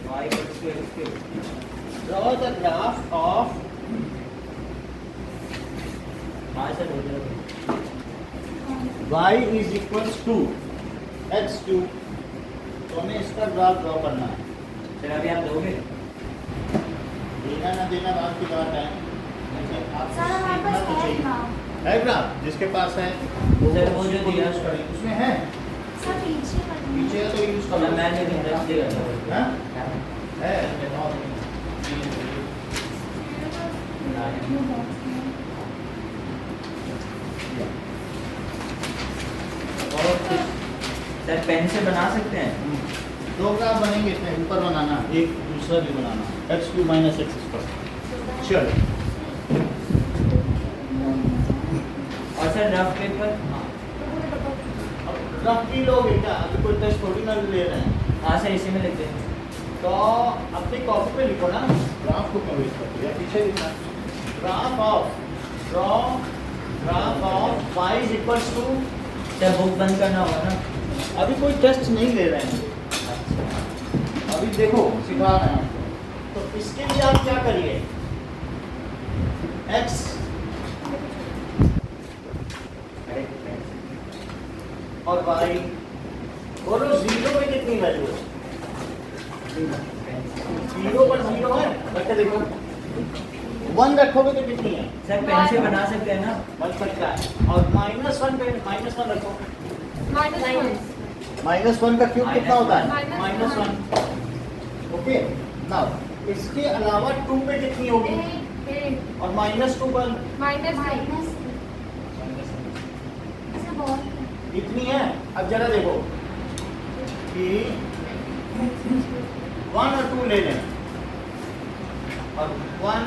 y equals to x cube. Draw the graph of y is equals to x cube. तो हमें इसका graph draw करना है। Sir अभी आप दोगे? देना ना देना बात की बात है। सर हमारे पास है ग्राफ। है ग्राफ जिसके पास है सर वो जो दिया उसमें है सर पीछे पीछे तो यूज कर मैं नहीं रख देगा हाँ? है सर पेन से बना सकते हैं? दो ग्राफ बनेंगे इसमें, ऊपर बनाना एक दूसरा भी बनाना x cube minus x square. चलो और सर रफ पेपर? रफ की लोगे क्या? अभी कोई टेस्ट थोड़ी ना ले रहे हैं। हाँ सर इसी में लिखते हैं। तो अपनी कॉपी पे लिखो ना, ग्राफ को क्यों वेस्ट करते हो? या पीछे लिखना graph of y is equals to. Sir book बंद करना होगा ना? अभी कोई टेस्ट नहीं ले रहे हैं, अभी देखो सिखा रहे हैं। तो इसके लिए आप क्या करिए, x और y बोलो जीरो पे कितनी वैल्यू है? जीरो पर जीरो है, रखे देखो। 1 रखोगे तो कितनी है? सर पेन से बना सकते हैं ना? बन सकता है। और -1 पे -1 रखो। -1 का क्यूब कितना होता है? -1। ओके नाउ इसके अलावा 2 पे कितनी होगी? और -2 पर इतनी है। अब जरा देखो कि 1 और 2 ले लें और 1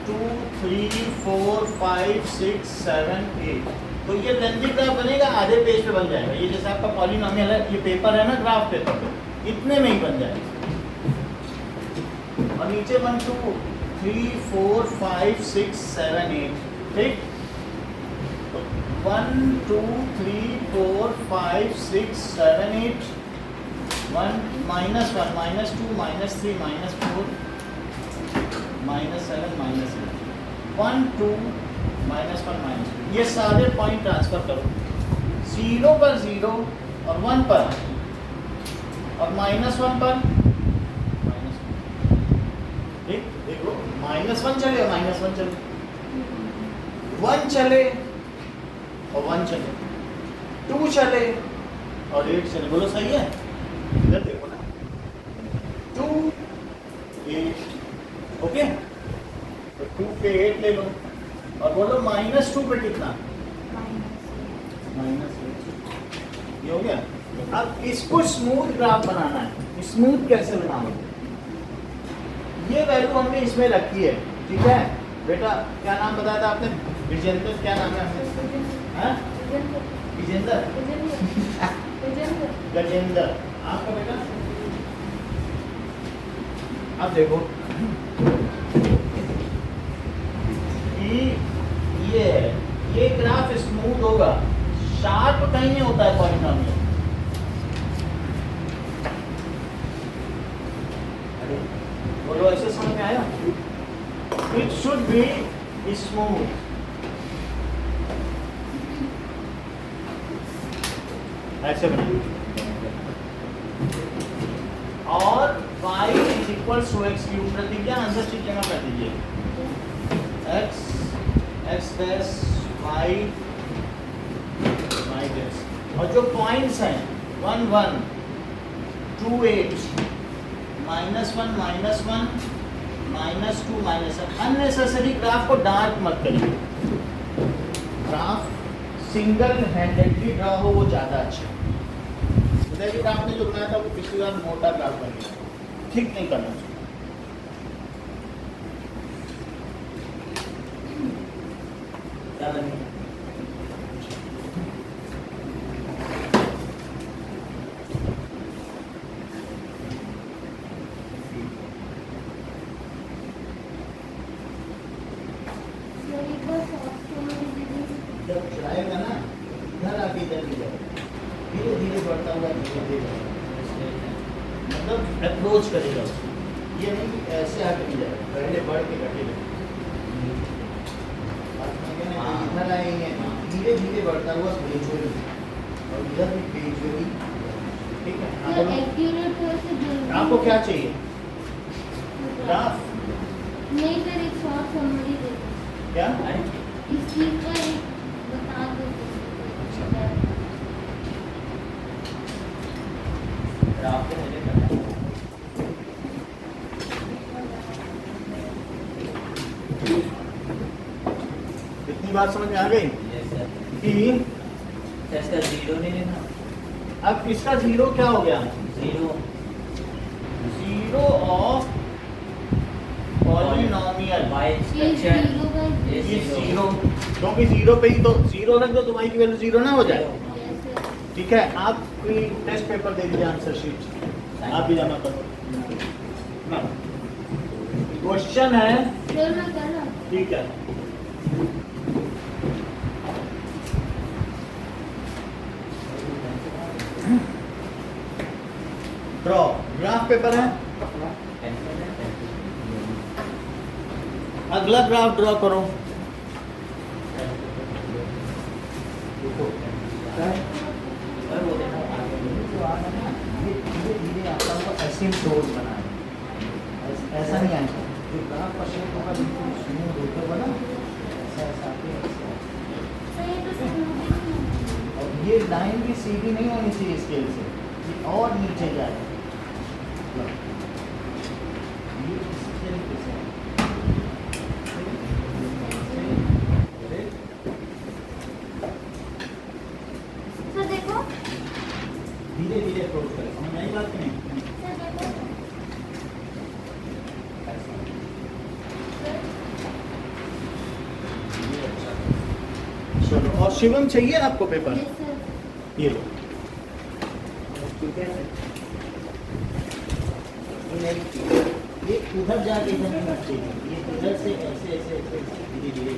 2 3 4 5 6 7 8 तो ये लेंथी ग्राफ बनेगा, आधे पेज पे बन जाएगा। ये जैसे आपका पॉलिनोमियल है, ये पेपर है ना ग्राफ पेपर पे, इतने में ही बन जाएगा। और नीचे 1 2 3 4 5 6 7 8 ठीक। 1 2 3 4 5 6 7 8 1 -1 -2 -3 -4 -7 -8 1 2 -1 -2 ये सारे पॉइंट ट्रांसफर करो। 0 पर 0 और 1 पर और -1 पर -1 ठीक। देखो -1 चले और -1 चले, 1 चले और 1 चले, 2 चले और 8 चले। बोलो सही है? इधर देखो ना 2 8 ओके। तो 2 पे 8 ले लो और बोलो -2 पे कितना? -8 ये हो गया। अब इसको स्मूथ ग्राफ बनाना है। स्मूथ कैसे बनाओगे? ये वैल्यू हमने इसमें रखी है, ठीक है बेटा? क्या नाम बताया था आपने? विजेंद्र, क्या नाम है आपने? विजेंद्र गजेंद्र आपका बेटा? अब देखो कि ये ग्राफ स्मूथ होगा, शार्प कहीं नहीं होता है पॉलिनोमियल। बोलो ऐसे समझ में आया? It should be smooth. ऐसे बनाइए और y is equals to x cube. Pratigya answer sheet जमा कर दीजिए। x डैश y डैश और जो पॉइंट्स हैं 1 1 2 8 -1 -2 -1 अननेसेसरी ग्राफ को डार्क मत करिए। ग्राफ सिंगल हैंडेडली ड्रा हो वो ज़्यादा अच्छा। ग्राफ ने जो बनाया था वो पिछली बार मोटा ग्राफ बन गया, ठीक नहीं करना चाहिए। क्या बनेगा? जब चलाएगा ना इधर आके इधर भी जाएगा, धीरे धीरे बढ़ता हुआ धीरे धीरे मतलब अप्रोच करेगा उसको, ये नहीं कि ऐसे हट नहीं जाएगा, पहले बढ़ के कटेगा। इधर आएंगे, धीरे धीरे बढ़ता हुआ ग्रेजुअली, और इधर भी ग्रेजुअली। ठीक है, हाँ, बोलो। एक्यूरेट हो से जल्दी आपको क्या चाहिए? ग्राफ? नहीं सर, एक शॉर्ट समरी दे दो। क्या? इस चीज का एक बता दो। ग्राफ पे मुझे करना है। इतनी बात समझ में आ गई Yes, sir. कि तो इसका जीरो नहीं लेना, अब इसका जीरो क्या हो गया? Zero zero of polynomial. By ये एक्सपेक्शन जीरो का ये ये जीरो जीरो, क्योंकि जीरो पे ही तो जीरो रख दो तो y की वैल्यू जीरो ना हो जाए। ठीक है, आप कोई टेस्ट पेपर दे दीजिए, आंसर शीट आप भी जमा करो ना। क्वेश्चन है, सर मैं कर रहा ठीक है, ड्रॉ ग्राफ पेपर है, अगला ग्राफ ड्रॉ करो। और वो देखो धीरे धीरे आपका वो एसिम्प्टोट बना है, ऐसा नहीं आएगा। जो ग्राफ का शेप होगा बिल्कुल स्मूथ होकर बना, ऐसा ऐसा आके ऐसा। सर ये तो स्मूथ ही नहीं और ये लाइन भी सीधी नहीं होनी चाहिए स्केल से, ये और नीचे जाए। ये इस तरीके से सर देखो, धीरे धीरे अप्रोच करें, समझ आई बात कि नहीं? सर देखो चलो, और शिवम चाहिए आपको पेपर? Yes sir. ये लो। ये उधर जाके इधर नहीं हट चाहिए, ये इधर से ऐसे ऐसे ऐसे धीरे धीरे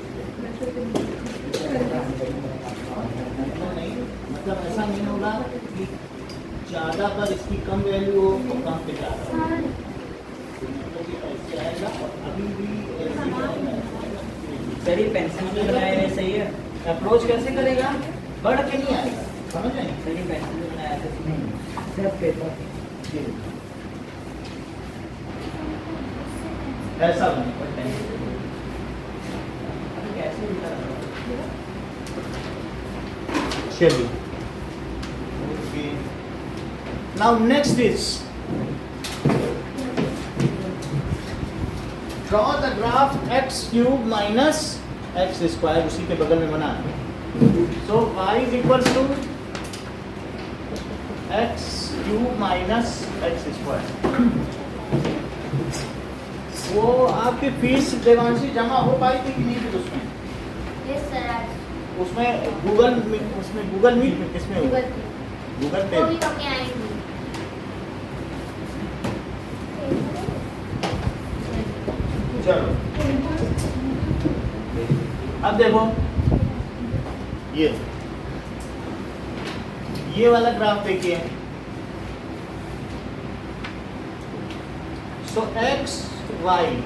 नहीं, मतलब ऐसा नहीं होगा कि ज़्यादा पर इसकी कम वैल्यू हो और कम पे ज़्यादा हो। सर मतलब ये ऐसे आएगा और अभी भी ऐसे ही आएगा। सर ये पेंसिल में बनाया है सही है, अप्रोच कैसे करेगा? बढ़ के नहीं आएगा, समझ रहे हैं? सर ये पेंसिल में बनाया है सब पेपर ऐसा बने। और पेंसिल अभी कैसे लिखा है? चलिए, okay, now next is draw the graph x cube minus x square, उसी के बगल में बना है। So y is equal to x cube minus x square. वो आपकी फीस देवांशी जमा हो पाई थी कि नहीं थी उसमें? यस सर, आज उसमें गूगल मीट में किसमें हुआ? गूगल पे गूगल पे। वो भी कभी आएंगे। चलो, अब देखो ये वाला ग्राफ देखिए। सो एक्स वाई,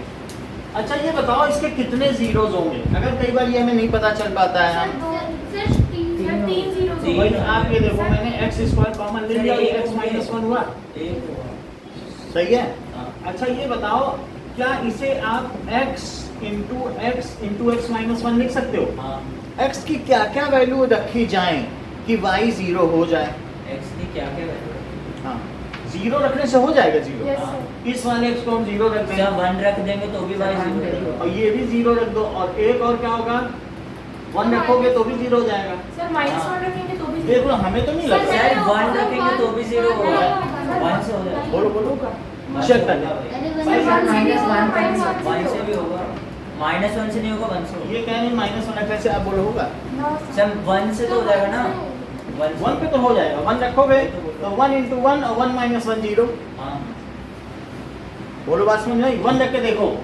अच्छा ये बताओ इसके कितने जीरोज होंगे? अगर कई बार ये हमें नहीं पता चल पाता है, सर तीन जीरो तीन। वही आप ये देखो, मैंने एक्स स्क्वायर कॉमन ले लिया, ये एक्स माइनस वन हुआ, एक हुआ। सही है। हाँ। अच्छा ये बताओ, क्या इसे आप x into x minus one लिख सकते हो? हाँ, x की क्या क्या वैल्यू रखी जाए कि y जीरो हो जाए? एक्स की क्या क्या वैल्यू? हाँ, जीरो रखने से हो जाएगा जीरो। यस हाँ। सर। इस वाले x को हम जीरो रख जब देंगे 1 रख देंगे तो भी वाई जीरो और ये भी जीरो रख दो, और एक और क्या होगा, 1 रखोगे तो भी जीरो हो जाएगा। सर माइनस वन रखेंगे तो भी देख लो, हमें तो नहीं सर, लगता। शायद 1 रखेंगे तो भी जीरो होगा, 1 से हो जाएगा। बोलो बोलो, चेक कर लो। वन से भी होगा, -1 से नहीं होगा, 1 से होगा। ये कह रहे माइनस वन रखने से आप बोलो होगा? सर 1 से तो हो जाएगा ना, 1 पे तो हो जाएगा, 1 रखोगे तो 1 इंटू 1 और 1 माइनस 1 जीरो। हाँ, बोलो बात समझ आई? 1 रख के देखो,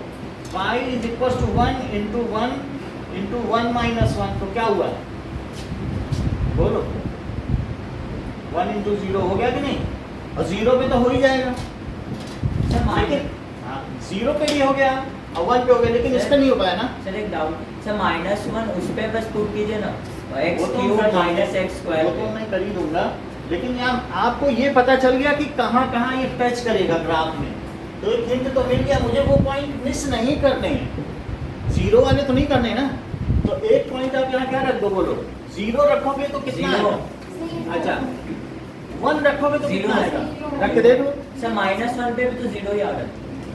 y is equal to 1 into 1 minus 1, तो क्या हुआ? बोलो, 1 इंटू जीरो हो गया कि नहीं? और जीरो पे तो हो ही जाएगा, 0 पे भी हो गया और 1 पे हो गया, लेकिन इस पे नहीं हो पाया ना। सर एक डाउट सर, -1 उस पे बस पुट कीजिए ना, एक्स वो तो क्यूब मैं- माइनस एक्स वो स्क्वायर। तो मैं कर ही दूंगा, लेकिन यहाँ आपको ये पता चल गया कि कहाँ कहाँ ये टच करेगा ग्राफ में, तो एक हिंट तो मिल गया मुझे, वो पॉइंट मिस नहीं करने हैं, 0 वाले तो नहीं करने ना। तो एक पॉइंट आप यहाँ क्या रख दो, बोलो 0 रखोगे तो कितना 0। आएगा? अच्छा 1 रखोगे तो 0 कितना आएगा? आएगा। रख के देख लो। सर -1 पे भी तो 0 ही आ रहा है।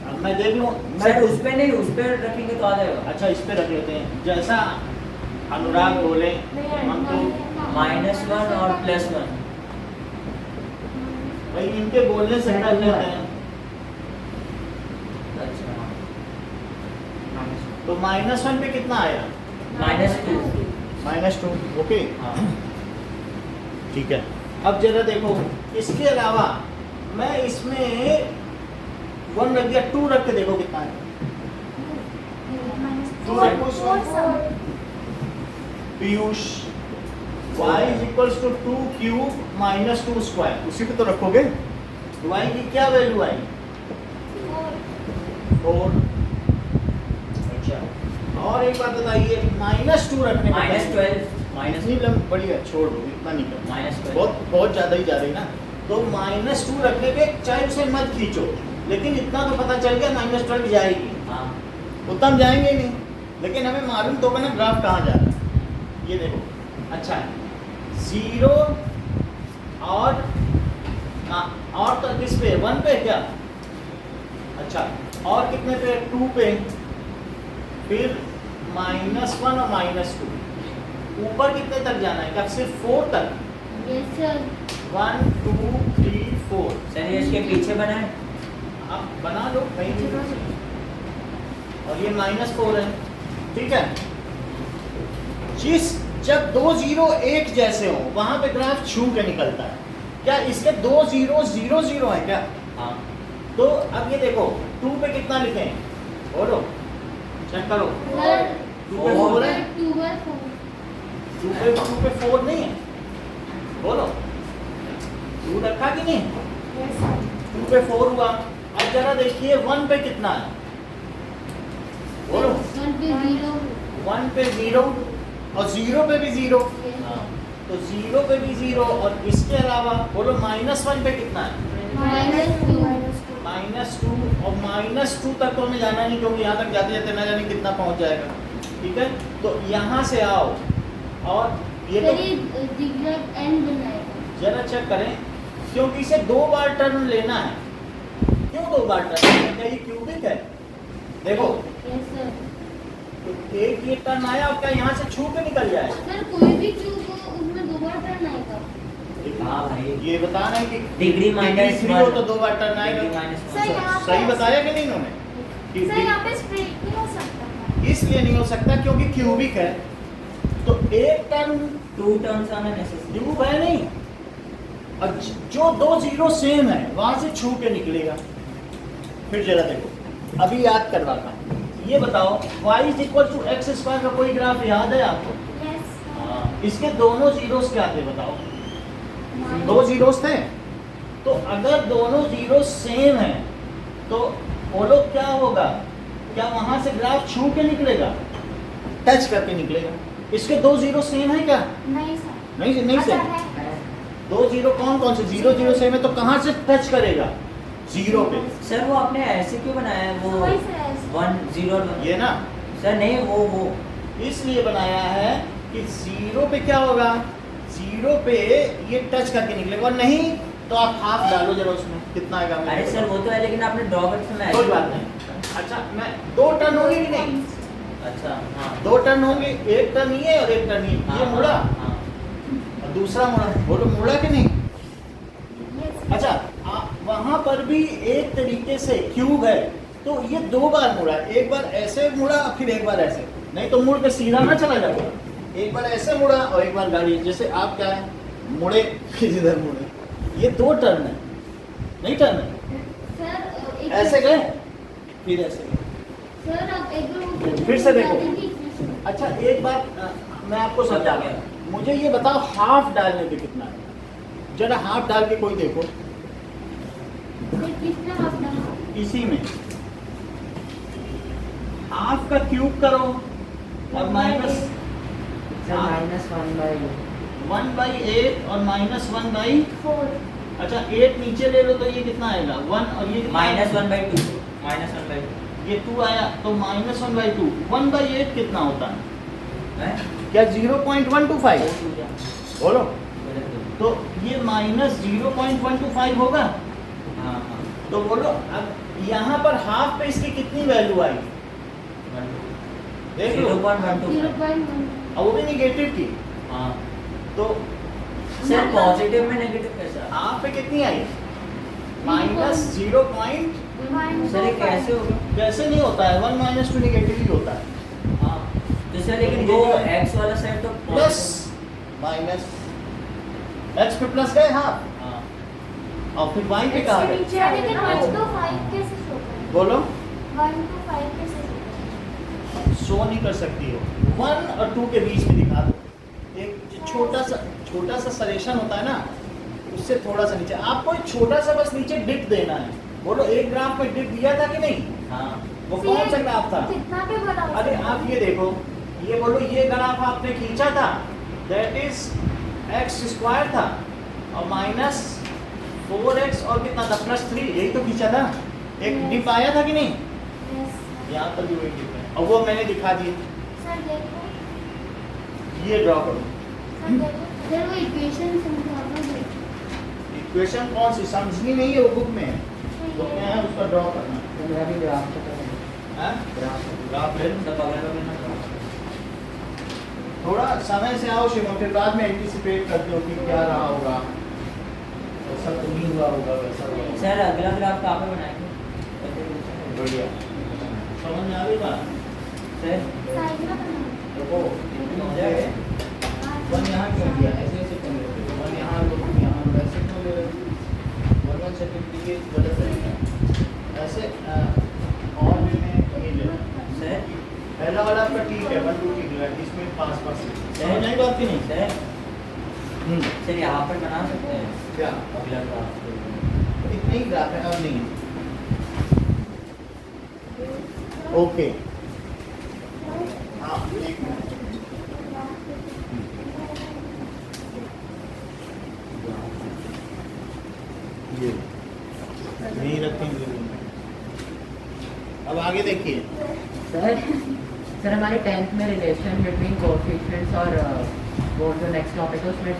अब मैं देख लूँ, सर उस पे नहीं, उस पे रखेंगे तो आ जाएगा। अच्छा इस पे रख लेते हैं, जैसा अनुराग बोले हम तो -1 और +1। भाई इनके बोलने से कर लेते हैं। अच्छा तो -1 पे कितना आया? -2। -2, ओके हाँ ठीक है। अब जरा देखो, इसके अलावा मैं इसमें 1 रख दिया, 2 रख के देखो कितना है। Piyush y equals to 2 cube minus 2 square, उसी पे तो रखोगे। y की क्या वैल्यू आई? 4। अच्छा और एक बात बताइए, -2 रखने पे -12 इतनी लंब बढ़िया, छोड़ दो, इतना नहीं करना, -12 बहुत बहुत ज़्यादा ही जा रही ना। तो -2 रखने पे चाहे उसे मत खींचो, लेकिन इतना तो पता चल गया -12 जाएगी, हाँ उतना हम जाएंगे ही नहीं, लेकिन हमें मालूम तो होगा ना ग्राफ कहाँ जा रहा है। ये देखो, अच्छा 0 और तो किस पे? 1 पे क्या? अच्छा और कितने पे? 2 पे, फिर -1 और -2, ऊपर कितने तक जाना है? क्या सिर्फ 4 तक? 1 2 3 4। सर ये इसके पीछे बनाए। आप बना लो कहीं भी, और ये -4 है, ठीक है। जब 2 0 एक जैसे हो वहां पे ग्राफ छू के निकलता है। क्या इसके 2 0 0 0 है क्या? हाँ तो अब ये देखो 2 पे कितना लिखें, बोलो चेक करो। 2 पे 4 है, 2 पे 4 नहीं है, बोलो 2 रखा कि नहीं? 2 पे 4 हुआ। अब जरा देखिए 1 पे कितना है, बोलो 1 पे 0 और 0 पे भी 0, हाँ तो 0 पे भी 0, और इसके अलावा बोलो -1 पे कितना है? -2, और -2 तक तो हमें जाना नहीं, क्योंकि यहाँ तक जाते जाते ना जाने कितना पहुँच जाएगा, ठीक है। तो यहाँ से आओ और ये तो जरा चेक करें, क्योंकि इसे 2 बार टर्न लेना है। क्यों 2 बार टर्न लेना है? क्या ये क्यूबिक है? देखो तो एक ये टर्न आया, अब क्या यहाँ से छू के निकल जाए? हाँ भाई, ये बता रहे हैं कि डिग्री माइनस 3 हो तो 2 बार टर्न आएगा। सर, यहाँ पे- सही बताया कि नहीं इन्होंने? कि इसलिए नहीं हो सकता क्योंकि क्यूबिक है, तो एक टर्न 2 टर्म्स आना नेसेसरी। क्यूब है नहीं, और जो 2 0 सेम है वहां से छू के निकलेगा। फिर जरा देखो, अभी याद करवाता हूं, ये बताओ y = x² का कोई ग्राफ याद है आपको? हाँ, इसके दोनों जीरोस क्या थे बताओ? 2 जीरोस थे, तो अगर दोनों जीरो सेम है तो बोलो क्या होगा? क्या वहां से ग्राफ छू के निकलेगा? टच करके निकलेगा। इसके 2 जीरो सेम है क्या? नहीं सेम। 2 जीरो कौन से? 0 0 सेम है, तो कहाँ से टच करेगा? 0 पे। सर वो आपने ऐसे क्यों बनाया है? वो 1 0 ये ना सर नहीं, वो इसलिए बनाया है कि 0 पे क्या होगा? 0 पे ये टच करके निकलेगा, और नहीं तो आप हाफ डालो जरा उसमें, कितना आएगा? अरे सर वो तो है, लेकिन आपने ड्रॉ करके मैं कोई बात नहीं। अच्छा मैं 2 टर्न होंगे कि नहीं? अच्छा हाँ 2 टर्न होंगे, एक टर्न ये और एक टर्न ये मुड़ा हाँ और दूसरा मुड़ा, बोलो मुड़ा कि नहीं? अच्छा वहां पर भी एक तरीके से क्यूब है, तो ये 2 बार मुड़ा, एक बार ऐसे मुड़ा फिर एक बार ऐसे, नहीं तो मुड़ के सीधा ना चला जाएगा। एक बार ऐसे मुड़ा और एक बार गाड़ी, जैसे आप क्या है मुड़े फिर इधर मुड़े, ये 2 टर्न है, नहीं टर्न है। ऐसे गए फिर ऐसे गए। फिर से देखो। अच्छा एक बात मैं आपको समझा गया, मुझे ये बताओ हाफ डालने पे कितना है? जरा हाफ डाल के कोई देखो इसी में, हाफ का क्यूब करो और माइनस सर (1/8) और -1/, 4 अच्छा 8 नीचे ले लो तो ये कितना आएगा 1 और ये -1/2 -1/2 ये 2 आया तो -1/2 1/8 कितना होता है है क्या 0.125 बोलो तो ये -0.125 होगा हाँ तो बोलो अब यहाँ पर हाफ पे इसकी कितनी वैल्यू आई देख लो 0.125 0.1 अब वो भी निगेटिव की हाँ तो सर पॉजिटिव में नेगेटिव कैसा हाफ पे कितनी आई -0. सर ये कैसे होगा कैसे नहीं होता है 1 - 2 निगेटिव ही होता है हाँ तो सर लेकिन वो x वाला साइड तो प्लस माइनस x पे प्लस गए हाफ हाँ और फिर y पे कहा गए नीचे लेकिन 1 to 5 कैसे शो करें बोलो 1 to 5 कैसे शो करें शो नहीं कर सकती हो 1 और 2 के बीच में दिखा दो एक छोटा सा सलेशन होता है ना उससे थोड़ा सा नीचे आपको एक छोटा सा बस नीचे डिप देना है बोलो एक ग्राफ में डिप दिया था कि नहीं हाँ वो कौन सा ग्राफ था कितना पे बनाओ अरे आप ये देखो ये बोलो ये ग्राफ आपने खींचा था दैट इज x² था और -4x और कितना था +3 यही तो खींचा था एक डिप आया था कि नहीं यस यहाँ पर भी वही डिप है और वो मैंने दिखा दी सर देखो ये ड्रॉ करो सर देखो सर वो इक्वेशन समझाओ देखो इक्वेशन कौन सी समझनी नहीं है वो बुक में है बुक में है उसका ड्रॉ करना मेरा भी ग्राफ का है ग्राफ ले लो। सब अगल बगल ना थोड़ा समय से आओ शिवम फिर बाद में एंटिसिपेट करते हो कि क्या रहा होगा ऐसा तो नहीं हुआ होगा वैसा हुआ होगा। सर अगला ग्राफ कहाँ पे बनाएंगे बढ़िया समझ में आ गई बात सर साइड में बनाओ देखो मुझे वन यहाँ क्यों दिया ऐसे क्यों लेते हो वन यहाँ लो यहाँ वैसे क्यों ले रहे हो वन सर्टिफिकेट गलत है ऐसे और भी में नहीं ले रहा सर पहला वाला आपका ठीक है 1 2 ठीक है इसमें 5% समझ नहीं बात की नहीं सर सर यहाँ पर बना सकते हैं क्या अगला ग्राफ इतने ही ग्राफ है अब नहीं ओके हाँ एक मिनट ये नहीं रखेंगे अब आगे देखिए सर हमारे 10th में रिलेशन बिटवीन कोएफिशिएंट्स और वो जो नेक्स्ट टॉपिक है उसमें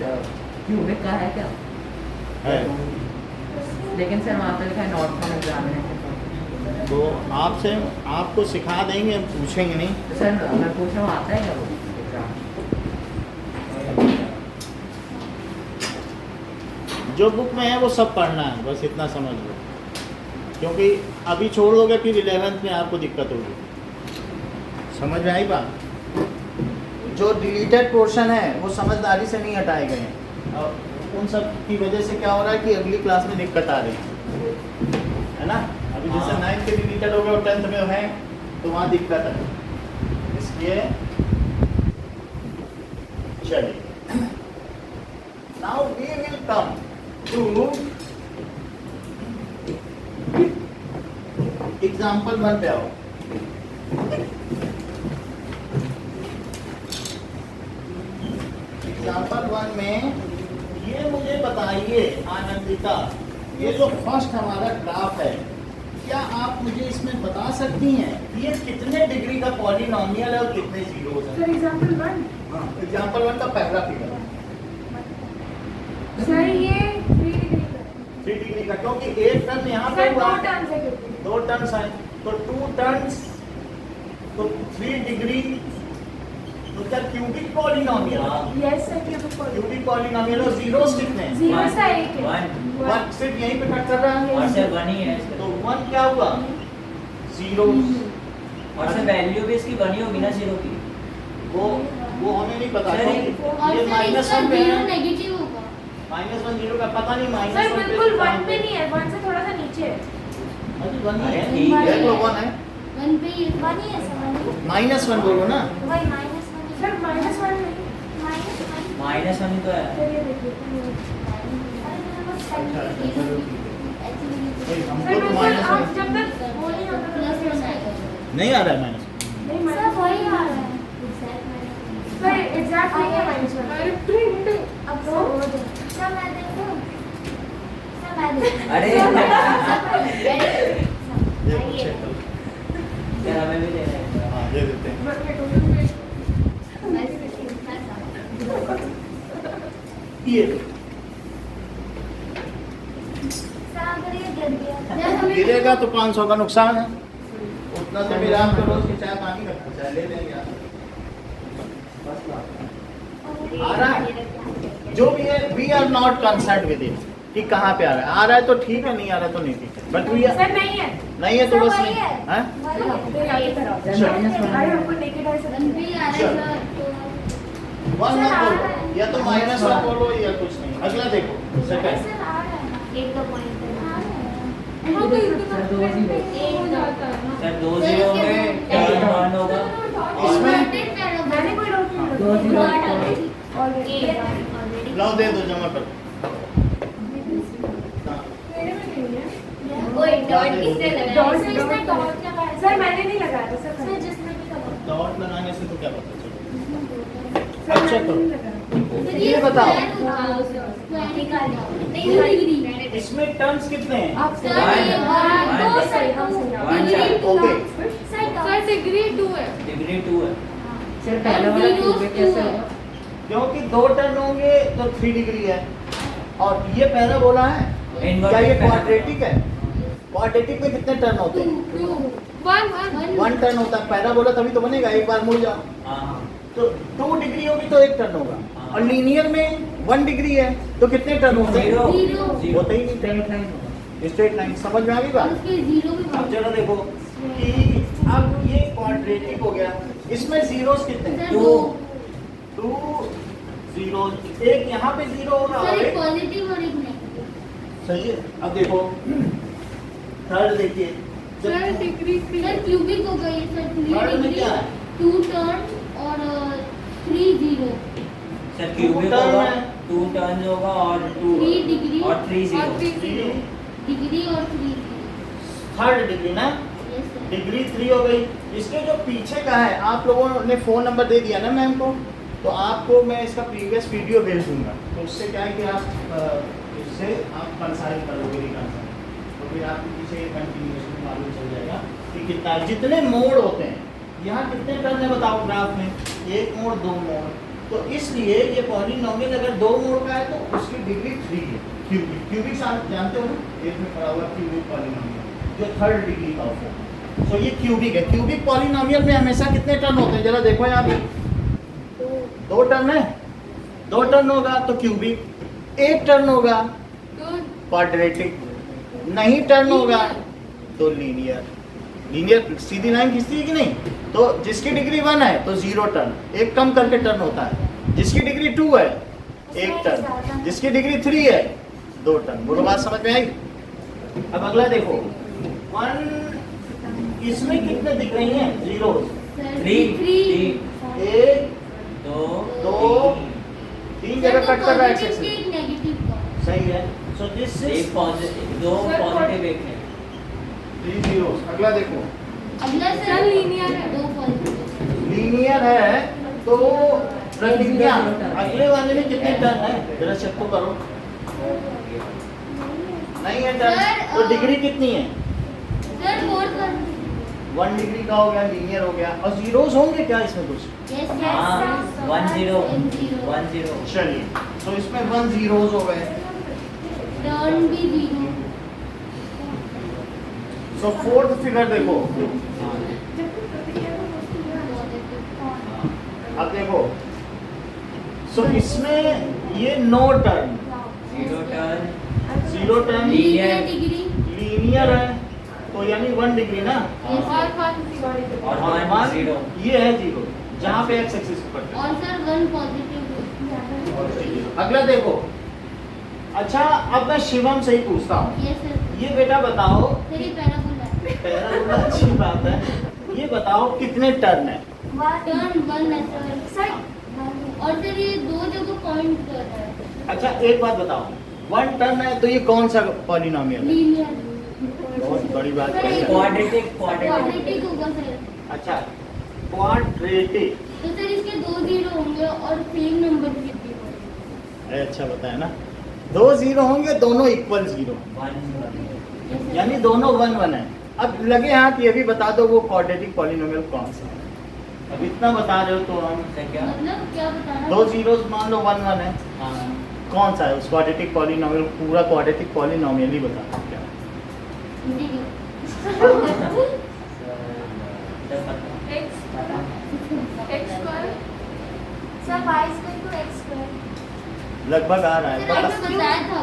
क्यूबिक का है क्या है लेकिन सर वहाँ पे लिखा है नॉट फ्रॉम एग्जामिनेशन तो आपसे आपको सिखा देंगे हम पूछेंगे नहीं तो सर मैं पूछ रहा हूँ आता है क्या वो एग्जाम जो बुक में है वो सब पढ़ना है बस इतना समझ लो क्योंकि अभी छोड़ दोगे फिर 11th में आपको दिक्कत होगी समझ में आई बात जो डिलीटेड पोर्शन है वो समझदारी से नहीं हटाए गए हैं और उन सब की वजह से क्या हो रहा है कि अगली क्लास में दिक्कत आ रही है ना अभी जैसे 9th के डिलीटेड हो गए और 10th में है तो वहाँ दिक्कत है इसलिए चलिए now we will come to example 1 पे आओ एग्जाम्पल 1 में ये मुझे बताइए आनंदिता ये जो फर्स्ट हमारा ग्राफ है क्या आप मुझे इसमें बता सकती हैं कि ये कितने डिग्री का पॉलिनोमियल है और कितने जीरोस हैं सर एग्जांपल 1 हाँ एग्जाम्पल 1 का पहला फिगर सर ये 3 डिग्री का 3 डिग्री का क्योंकि एक टर्न यहाँ पे सर हुआ 2 टर्म्स है क्योंकि 2 टर्न्स हैं तो 2 टर्न्स तो 3 डिग्री तो क्या cubic polynomial yes sir cubic cubic polynomial और जीरोस कितने हैं जीरो सा एक है 1 1 सिर्फ यहीं पे कट कर रहा है और सर 1 ही है इसका तो 1 क्या हुआ जीरोस और सर वैल्यू भी इसकी 1 ही होगी ना जीरो की वो हमें नहीं पता सर, और ये सर इसका -1 पे जीरो है नेगेटिव होगा -1 जीरो का पता नहीं -1 सर बिल्कुल 1 पे नहीं है 1 से थोड़ा सा नीचे है अरे 1 अरे है ठीक है। देख लो 1 है 1 पे 1 ही है सर -1 बोलो ना वही -1 सर -1 नहीं -1 -1 ही तो है सर ये देखिए अरे मेरे पास भाई, हमको सर तो बिल्कुल आप -1 जब तक वो नहीं होता प्लस आएगा नहीं आ रहा है माइनस नहीं सर वही आ रहा है सर एग्जैक्ट नहीं है माइनस वन अरे प्रिंट अब तो सर मैं देखूं सर मैं देखूं अरे ये पूछे तो यार हमें भी देना है। हाँ ये देते हैं। ये सर अगर ये गिर गया गिरेगा तो 500 का नुकसान है, उतना तो फिर आपको रोज की चाय पानी का खर्चा ले लेंगे आप। आ रहा है जो भी है, we are not concern with it कि कहाँ पे आ रहा है तो ठीक है, नहीं आ रहा तो नहीं ठीक है, बट वी सर नहीं है नहीं है तो सर बस वही नहीं है हैं? अरे हमको नेकेड है सर वन सर, मत आ बोलो, रहा है। या तो माइनस वन बोलो या कुछ नहीं। अगला देखो सेकंड, सर आ रहा है एक दो पॉइंट आ रहा है हाँ, तो इसके तो एक हो जाता है सर 2 0 में टर्न ऑन होगा इसमें मैंने कोई रोक नहीं दो जीरो ऑलरेडी लाओ दे दो जमा कर। हाँ, मेरे में नहीं है कोई डॉट किसने लगाया? सर इसमें डॉट लगाया सर मैंने नहीं लगाया था सर जिसमें भी लगाया डॉट लगाने से तो क्या पता चलेगा। सर अच्छा मैंने तो नहीं लगाया ये बताओ नहीं इसमें टर्म्स कितने हैं? आप One, one, sir okay sir degree 2 है डिग्री 2 है। सर पहला वाला क्यूब कैसे होगा? क्योंकि दो टर्न होंगे तो 3 डिग्री है, और ये पहला बोला है क्या ये क्वाड्रेटिक है? क्वाड्रेटिक में कितने टर्न होते हैं? 1 टर्न होता है, पहला बोला तभी तो बनेगा, एक बार मुड़ जाओ हाँ तो 2 डिग्री होगी तो 1 टर्न होगा, और लीनियर में 1 डिग्री है तो कितने टर्न होते हैं? होते ही नहीं। स्ट्रेट लाइन होगा। स्ट्रेट लाइन, समझ में आ गई बात? अब जरा देखो कि अब ये क्वाड्रेटिक हो गया, इसमें जीरोस कितने हैं? 2 जीरोस, एक यहाँ पे जीरो होगा और एक पॉजिटिव और एक नेगेटिव। सही है। अब देखो थर्ड देखिए, सर डिग्री सर क्यूबिक हो गई सर 3 थर्ड में डिग्री क्या है? 2 टर्न और 3 zero sir cubic Two turn होगा, है। 2 टर्न होगा और 2 3 डिग्री और 3 0। डिग्री और 3 थर्ड डिग्री ना, यस सर डिग्री 3 हो गई। इसके जो पीछे का है, आप लोगों ने फोन नंबर दे दिया ना मैम को, तो आपको मैं इसका प्रीवियस वीडियो भेज दूंगा, तो उससे क्या है कि आप इससे आप कंसाइल करोगे, रिकंसाइल, तो फिर आपको पीछे कंटिन्यूएशन मालूम चल जाएगा कि कितना, जितने मोड़ होते हैं यहाँ कितने टर्न है बताओ ग्राफ में, 1 मोड़ 2 मोड़, तो इसलिए ये पॉलिनोमियल अगर 2 मोड़ का है तो उसकी डिग्री 3 है। क्यूबिक, क्यूबिक जानते हो ना, एक में पड़ा हुआ क्यूबिक पॉलिनोमियल जो 3rd डिग्री का होता है, तो ये क्यूबिक है। क्यूबिक पॉलिनोमियल में हमेशा कितने टर्न होते हैं, जरा देखो यहाँ पे 2 टर्न है, 2 टर्न होगा तो क्यूबिक, 1 टर्न होगा क्वाड्रेटिक, नहीं टर्न होगा तो लीनियर। लीनियर सीधी लाइन खींचती है कि नहीं, तो जिसकी डिग्री 1 है तो 0 टर्न, एक कम करके टर्न होता है, जिसकी डिग्री 2 है 1 टर्न, जिसकी डिग्री 3 है 2 टर्न। बोलो बात समझ में आई? अब अगला देखो 1, इसमें कितने दिख रही हैं जीरोस? 3 1 2 2 3 जगह कट कर रहा है एक्स एक नेगेटिव का सही है। सो दिस इज एक पॉजिटिव, 2 पॉजिटिव, एक है 3 जीरोस। अगला देखो अगला सर लीनियर है 2 पॉजिटिव लीनियर है तो प्रतिज्ञा, अगले वाले में कितने टर्न है जरा चेक तो करो, नहीं है टर्न, सर, तो डिग्री कितनी है? सर 4 कर 1 डिग्री का हो गया, लीनियर हो गया, और जीरोस होंगे क्या इसमें कुछ? यस हाँ, 1 0 1 0। चलिए, तो इसमें 1 जीरोस हो गए, टर्न भी 0 सो 4th फिगर देखो, अब देखो, सो इसमें ये no term, 0 term 0 term, linear degree linear है तो यानी 1 डिग्री ना, यस और सर और 1 0। ये है 0 जहाँ पे एक्स एक्सिस पकड़ते हैं। और सर 1 पॉजिटिव अगला देखो, अच्छा अब मैं शिवम से ही पूछता हूँ, यस सर ये बेटा बताओ, सर ये पैराबोला पैराबोला अच्छी बात है, ये बताओ कितने टर्न है? टर्न 1 है सर और सर ये 2 जगह पॉइंट कर रहा है अच्छा एक बात बताओ, 1 टर्न है तो ये कौन सा पॉलिनोमियल है? लीनियर बहुत बड़ी बात सर, है। क्वाड्रेटिक क्वाड्रेटिक क्वाड्रेटिक होगा सर अच्छा क्वाड्रेटिक। तो सर इसके 2 जीरो होंगे और सेम नंबर भी होंगे। अरे अच्छा बताया ना, 2 जीरो होंगे, दोनों इक्वल जीरो, यानी दोनों 1 1 है। अब लगे हाथ ये भी बता दो वो क्वाड्रेटिक पॉलिनोमियल कौन सा है। अब इतना बता रहे हो तो हम क्या? मतलब क्या बताना? 2 जीरोस मान लो 1 1 है, हाँ। कौन सा है उस क्वाड्रेटिक पॉलिनोमियल, पूरा क्वाड्रेटिक पॉलिनोमियल ही बता दो क्या है। Sir y equal to x square. लगभग आ रहा है, सर आपने बताया था।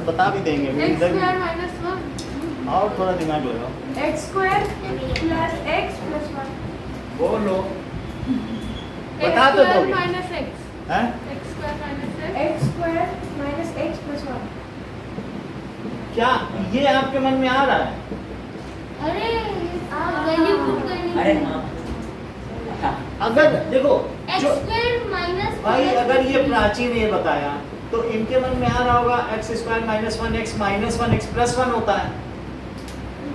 बता भी देंगे x इधर भी। स्क्वायर माइनस 1 और थोड़ा दिमाग लगाओ। x square plus x plus 1 बोलो, बता तो दोगे माइनस x हैं? x square minus x square minus x plus 1। क्या ये आपके मन में आ रहा है? अरे वैल्यू पुट करनी अरे है। हाँ। अगर देखो x जो स्क्वायर माइनस भाई अगर ये प्राची ने ये बताया तो इनके मन में आ रहा होगा x square minus 1 x minus 1 x plus 1 होता है,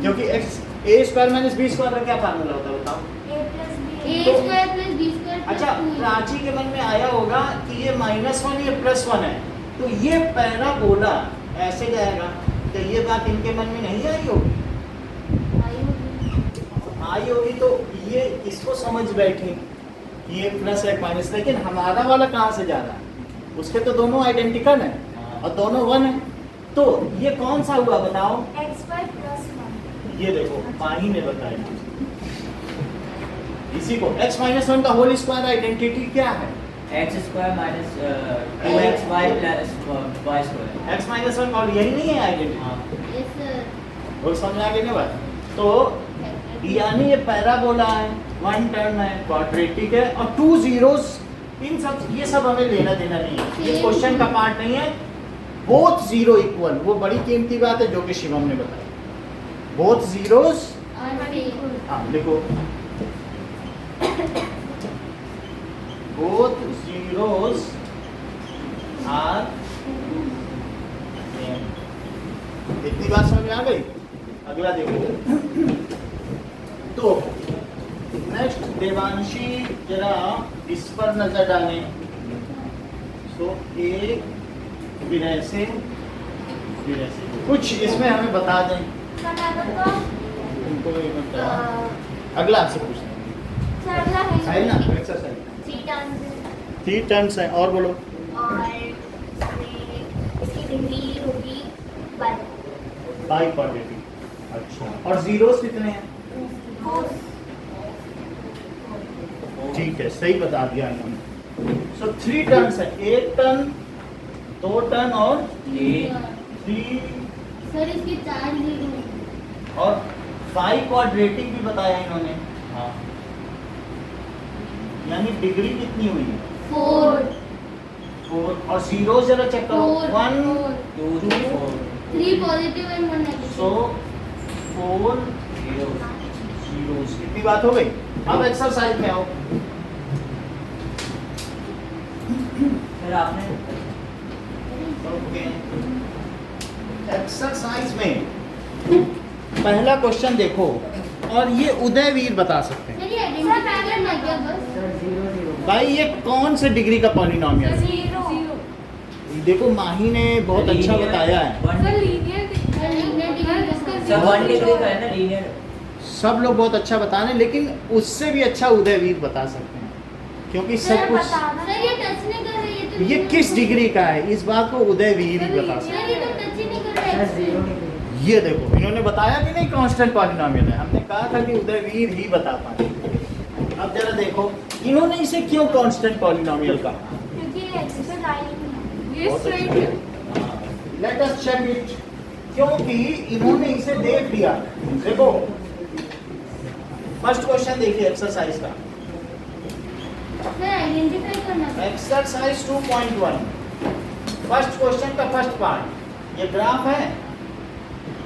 क्योंकि x a square minus b square का क्या फार्मूला होता है बताओ? a plus b। a square plus b square plus अच्छा 2। प्राची के मन में आया होगा कि ये माइनस 1 ये प्लस 1 है, तो ये पैराबोला ऐसे जाएगा, तो ये बात इनके मन में नहीं आई होगी? आई होगी तो ये इसको समझ बैठे कि ये प्लस है माइनस, लेकिन हमारा वाला कहाँ से जा रहा है? उसके तो दोनों आइडेंटिकल हैं और दोनों 1 है, तो ये कौन सा हुआ बताओ? x square plus 1। ये देखो पानी ने बताया, इसी को x माइनस 1 का होल स्क्वायर आइडेंटिटी क्या है? x square minus 2xy plus y square. x minus 1 और यही नहीं है आइडेंटिटी? हाँ। Yes sir. और समझ आ गई ना बात? तो यानी ये पैराबोला है, 1 टर्म है, क्वाड्रेटिक है और 2 जीरोस, इन सब ये सब हमें लेना देना नहीं है, ये क्वेश्चन का पार्ट नहीं है। बोथ जीरो इक्वल, वो बड़ी कीमती बात है जो कि शिवम ने बताई। बोथ जीरोस, हाँ लिखो, बोथ जीरोस आर, इतनी बात समझ में आ गई? अगला देखो तो नेक्स्ट देवांशी जरा इस पर नजर डालें। तो एक विनय से कुछ इसमें हमें बता दें। सर मैं बताऊं? उनको ये मत बताओ। अगला आपसे पूछते हैं। सर अगला है ना एक्सरसाइज 3 टर्म्स है 3 टर्म्स हैं और बोलो। और इसमें इसकी डिग्री होगी 1। By quadratic. अच्छा, और जीरोस कितने हैं? ठीक है, सही बता दिया इन्होंने। सो 3 टर्म्स है, 1 टर्न, 2 टर्न और 3 सर इसके 4 जीरो और 5 क्वाड्रेटिक भी बताया इन्होंने। हाँ। यानी डिग्री कितनी हुई है? 4 4 और जीरो जरा चेक करो। 1 2 4 3 positive and 1 negative. So 4 zeros. कितनी बात हो गई? अब एक्सरसाइज में आओ। फिर आपने ओके, एक्सरसाइज में पहला क्वेश्चन देखो, और ये उदयवीर बता सकते हैं। सर ये आइडेंटिफाई करना है क्या बस? सर 0 0 भाई ये कौन से डिग्री का पॉलिनोमियल है? 0 देखो माही ने बहुत अच्छा बताया है। सर लीनियर सर 1 डिग्री का है ना लीनियर। सब लोग बहुत अच्छा बता रहे हैं, लेकिन उससे भी अच्छा उदयवीर बता सकते हैं, क्योंकि सब कुछ सर ये टच नहीं कर रही है तो ये किस डिग्री का है इस बात को उदयवीर ही बता सकते सर ये तो टच ही नहीं कर रहा सर है। 0 डिग्री। हैं। ये देखो इन्होंने बताया कि नहीं कांस्टेंट पॉलिनोमियल है, हमने कहा था कि उदयवीर ही बता पाए। अब जरा देखो इन्होंने इसे क्यों कांस्टेंट पॉलिनोमियल कहा। क्योंकि x पे लाइन है। ये स्ट्रेट है। लेट अस चेक इट, क्योंकि इन्होंने इसे देख लिया। देखो फर्स्ट क्वेश्चन देखिए एक्सरसाइज का, सर आइडेंटिफाई करना है। एक्सरसाइज 2.1 फर्स्ट क्वेश्चन का फर्स्ट पार्ट, ये ग्राफ है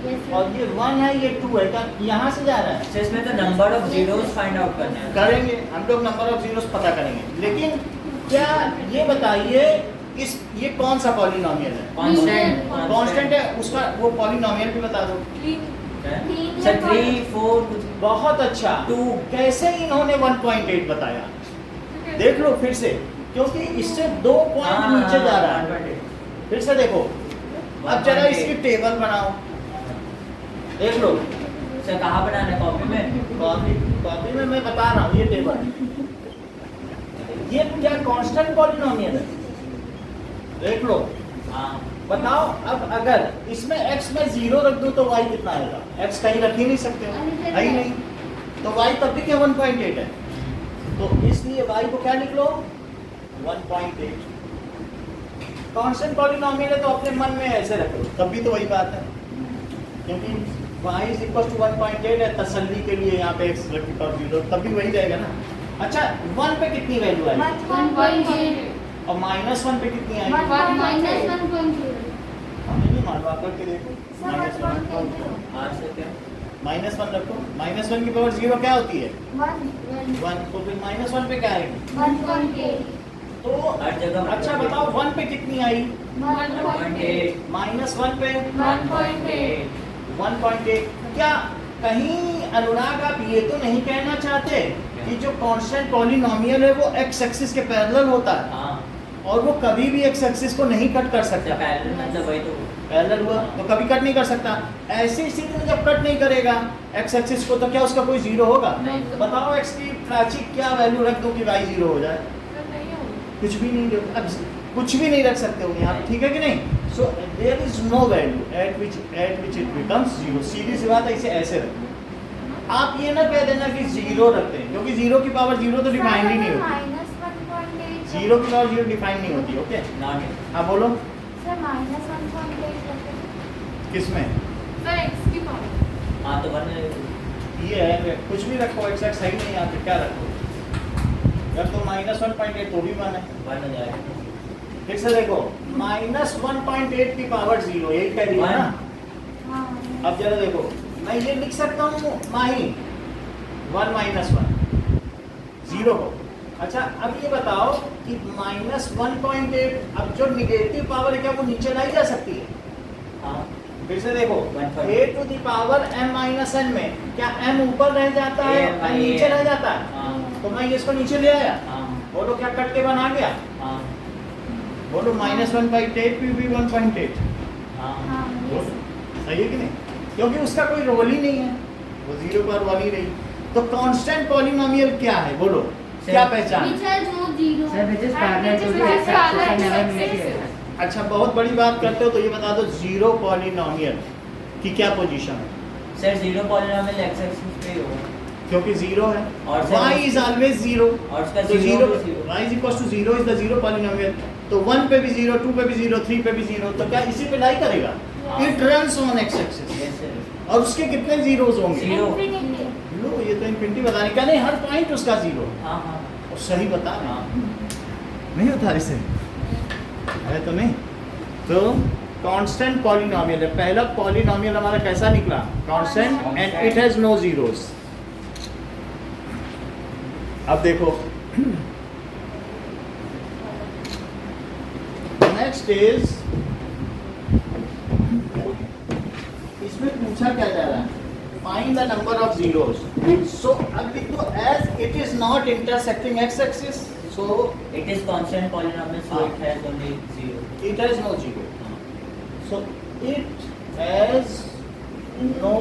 यस और ये 1 है ये 2 है, क्या यहाँ से जा रहा है? सर इसमें तो number of zeros find out करना है। करेंगे हम लोग, नंबर ऑफ जीरोस पता करेंगे, लेकिन क्या ये बताइए इस ये कौन सा पॉलिनोमियल है? कांस्टेंट कांस्टेंट है, उसका वो पॉलिनोमियल भी बता दो। सर 3 4 कुछ बहुत अच्छा। 2 कैसे इन्होंने 1.8 बताया? देख लो फिर से, क्योंकि इससे 2 पॉइंट नीचे जा रहा है। फिर से देखो, अब जरा इसकी टेबल बनाओ, देख लो। सर कहाँ बनाना है? कॉपी में? कॉपी में मैं बता रहा हूँ, ये टेबल, ये क्या कांस्टेंट पॉलिनोमियल है? देख लो, हाँ बताओ। अब अगर इसमें x में 0 रख दूं तो y कितना आएगा? x कहीं रख ही नहीं सकते हो, है ही नहीं, तो y तब भी क्या 1.8 है, तो इसलिए y को क्या लिख लो? 1.8। कांस्टेंट पॉलिनोमियल है तो अपने मन में ऐसे रख लो, तब भी तो वही बात है, क्योंकि y इज इक्वल टू 1.8 है, तसल्ली के लिए यहाँ पे x रख पावर 0, तब भी वही रहेगा ना। अच्छा, 1 पे कितनी वैल्यू आई? 1.8 और -1 पे कितनी आई? -1.0 हमें नहीं मालूम, आप करके देखो। आर से क्या? -1 रखो, -1 की पावर 0 क्या होती है? 1, तो फिर -1 पे क्या आएगी? 1.8 तो हर जगह अच्छा बताओ, 1 पे कितनी आई? 1.8 -1 पे 1.8 1.8। क्या कहीं अनुराग आप ये तो नहीं कहना चाहते कि जो कांस्टेंट पॉलिनोमियल है वो x एक्सिस के पैरेलल होता है हाँ और वो कभी भी x एक्सिस को नहीं कट कर सकता? पैरेलल मतलब वही तो। पैरेलल हुआ तो कभी कट नहीं कर सकता। ऐसी स्थिति में जब कट नहीं करेगा x एक्सिस को, तो क्या उसका कोई 0 होगा? नहीं। बताओ x की प्राचीन क्या वैल्यू रख दूं कि y 0 हो जाए? कुछ भी नहीं, अब कुछ भी नहीं रख सकते हो यहाँ, ठीक है कि नहीं? So there is no value at which it becomes 0। सीधी सी बात है, इसे ऐसे रखो। आप ये ना कह देना कि 0 रखते हैं, क्योंकि 0 की पावर 0 तो डिफाइन ही नहीं होती। 0 की पावर 0 डिफाइन नहीं होती। ओके, हाँ बोलो। किसमें? हाँ तो बन ये है, कुछ भी रखो, x सही नहीं, यहाँ पे क्या रखो? जब तो -1.8 तो भी बन है। बन जाएगा। फिर से देखो, -1.8 की पावर 0, यही कह रही है ना? अब जरा देखो, मैं ये लिख सकता हूँ माही 1 - 1 0 को। अच्छा, अब ये बताओ कि -1.8, अब जो निगेटिव पावर है क्या वो नीचे लाई जा सकती है? हाँ फिर से देखो, 1.8 a to the power m - n में क्या m ऊपर रह जाता है a m नीचे रह जाता है? हाँ तो मैं इसको नीचे ले आया, हाँ बोलो क्या कट के बन आ गया? हाँ बोलो -1/8 भी 1.8 हाँ सही है कि नहीं? क्योंकि उसका कोई रोल ही नहीं है, वो 0 पर 1 ही रही। तो कांस्टेंट पॉलिनोमियल क्या है बोलो, क्या पहचान? which has no zero Sir, which is parallel to the x axis and never negative. अच्छा, बहुत बड़ी बात करते हो तो ये बता दो, 0 पॉलिनोमियल की क्या पोजीशन है? सर 0 पॉलिनोमियल x एक्सिस पे ही होगा क्योंकि 0 है, और sir, y इज ऑलवेज 0, और उसका तो 0 y is equal to 0 is the 0 polynomial. तो 1 पे भी 0, 2 पे भी 0, 3 पे भी 0, तो क्या इसी पे लाई करेगा? It runs on x axis. Yes sir और उसके कितने जीरोस होंगे? 0 लो, ये तो इन्फिनिटी बताने का नहीं, हर पॉइंट उसका 0। हाँ हाँ और सही बता रहे हैं। हाँ नहीं होता इसे, है तो नहीं? तो कांस्टेंट पॉलिनोमियल है। पहला पॉलिनोमियल हमारा कैसा निकला? Constant and it has no zeros. अब देखो, नेक्स्ट इज, इसमें पूछा क्या जा रहा है? Find the number of zeros. So अब लिख दो, as it is not intersecting x axis, so it is constant polynomial so it has only 0 it has no zero. So it has no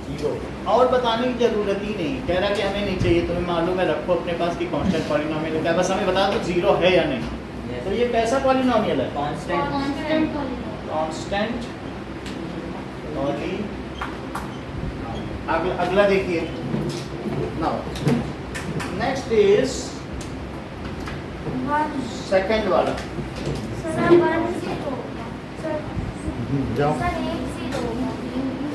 zero. और बताने की जरूरत ही नहीं, कह रहा कि हमें नहीं चाहिए, तुम्हें मालूम है, रखो अपने पास कि कांस्टेंट पॉलिनोमियल है, क्या बस हमें बता दो 0 है या नहीं। yes तो ये कैसा पॉलिनोमियल है? constant constant polynomial constant poly. अगला देखिए, नाउ नेक्स्ट इज सेकंड वाला। जाओ,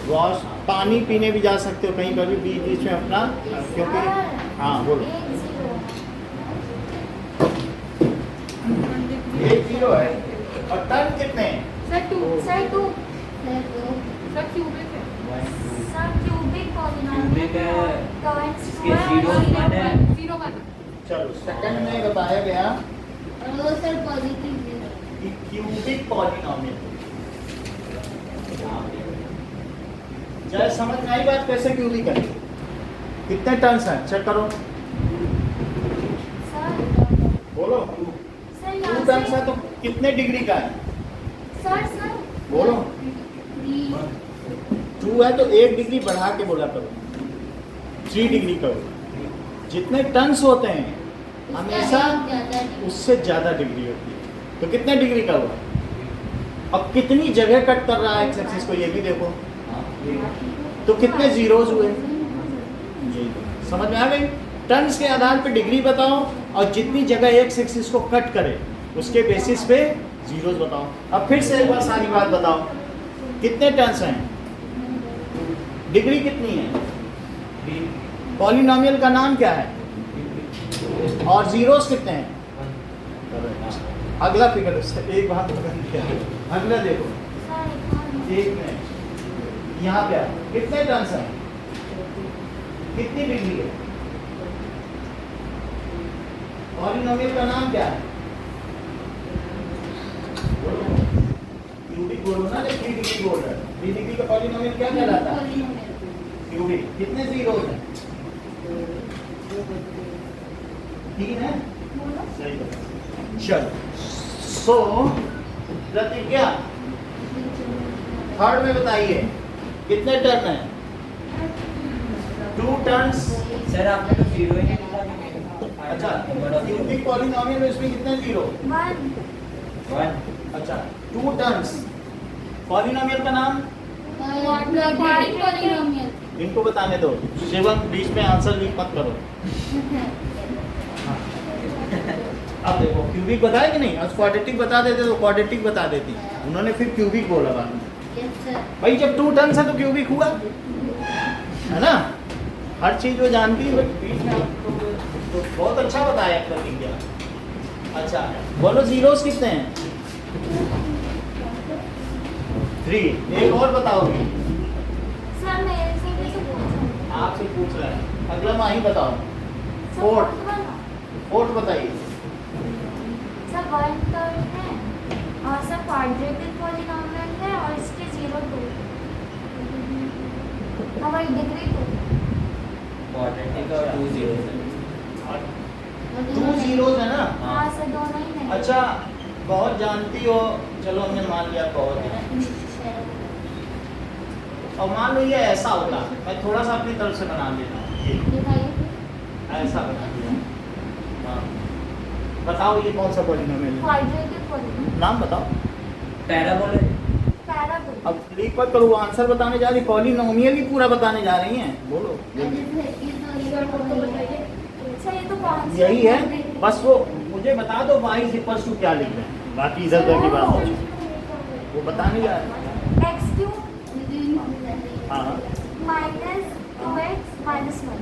वॉश पानी पीने भी जा सकते हो कहीं पर भी बीच बीच में अपना, क्योंकि हाँ बोलो, 1 0 है। और टर्म कितने हैं? सर 2 sir 2 सर क्यूबिक है 1 2 cubic Cubic है, polynomial इसके zeros 1 है 0 1 चलो, सेकंड में बताया गया और सर पॉजिटिव जीरो कि क्यूबिक पॉलिनोमियल। जय समझ में आई बात कैसे क्यूबिक है? कितने टर्न्स हैं चेक करो, सर बोलो। सर 2 यहाँ टर्न्स है से तो कितने डिग्री का है? सर बोलो। 2 है तो 1 डिग्री बढ़ा के बोला करो, 3 डिग्री करो। जितने टर्न्स होते हैं हमेशा उससे ज़्यादा डिग्री होती है। तो कितने डिग्री का हुआ? अब कितनी जगह कट कर रहा है एक्स एक्सिस को, ये भी देखो। तो कितने जीरोज हुए? यही समझ में आ गई? टर्न्स के आधार पे डिग्री बताओ और जितनी जगह एक्स एक्सिस को कट करे उसके बेसिस पे जीरोज बताओ। अब फिर से एक बार सारी बात बताओ, कितने टर्न्स हैं, डिग्री कितनी है, पॉलिनोमियल का नाम क्या है, और जीरोस कितने हैं? अगला फिगर एक बात क्या है? अगला देखो, एक मिनट, यहाँ क्या है? कितने टर्न्स हैं, कितनी डिग्री है, पॉलिनोमियल का नाम क्या है? क्यूबिक बोलो ना, 3 डिग्री बोल रहा है। 3 डिग्री का पॉलिनोमियल क्या कहलाता है? क्यूबिक। कितने जीरोस हैं? 3 है, सही बात। चलो, सो प्रतिज्ञा थर्ड में बताइए कितने टर्न है? 2 टर्न्स। सर आपने तो 0 ही नहीं बोला कि अच्छा, क्यूबिक पॉलिनोमियल में इसमें कितने जीरो? 1 1 अच्छा, 2 टर्न्स। पॉलिनोमियल का नाम पॉलिनोमियल इनको बताने दो, शिवम बीच में आंसर लीक मत करो। अब देखो क्यूबिक बताया कि नहीं? आज क्वाड्रेटिक बता देते तो क्वाड्रेटिक बता देती, उन्होंने फिर क्यूबिक बोला बाद में। यस सर भाई जब 2 टर्न्स है तो क्यूबिक हुआ, है ना? हर चीज वो जानती है, बट बीच में आपको तो बहुत अच्छा बताया प्रतिज्ञा। अच्छा बोलो, जीरोस कितने हैं? 3। एक और बताओगे? सर मेरे से कैसे पूछूं? आपसे पूछ रहा है, अगला माही बताओ। फोर्थ बताइए। सर 1 टर्न है और सर क्वाड्रेटिक पॉलिनोमियल है और इसके 0 2 हमारी डिग्री 2। क्वाड्रेटिक और 2 0 2 जीरोस है ना? हाँ सर दोनों ही है। अच्छा बहुत जानती हो, चलो हमने मान लिया बहुत है। और मान लो ये ऐसा होता, मैं थोड़ा सा अपनी तरफ से बना देता हूँ, ये ऐसा बना दिया। हाँ बताओ ये कौन सा पॉलिनोमियल है? क्वाड्रेटिक पॉलिनोमियल नाम बताओ। Parabola parabola. अब क्लिक मत करो, वो आंसर बताने जा रही, पॉलिनोमियल ही पूरा बताने जा रही हैं। बोलो अच्छा ये तो कौन सा यही है, बस वो मुझे बता दो y इक्वल्स टू क्या लिख रहे हैं, बाकी इधर उधर की बात है, वो बताने जा रहे हैं। x3 हाँ माइनस 2x माइनस 1।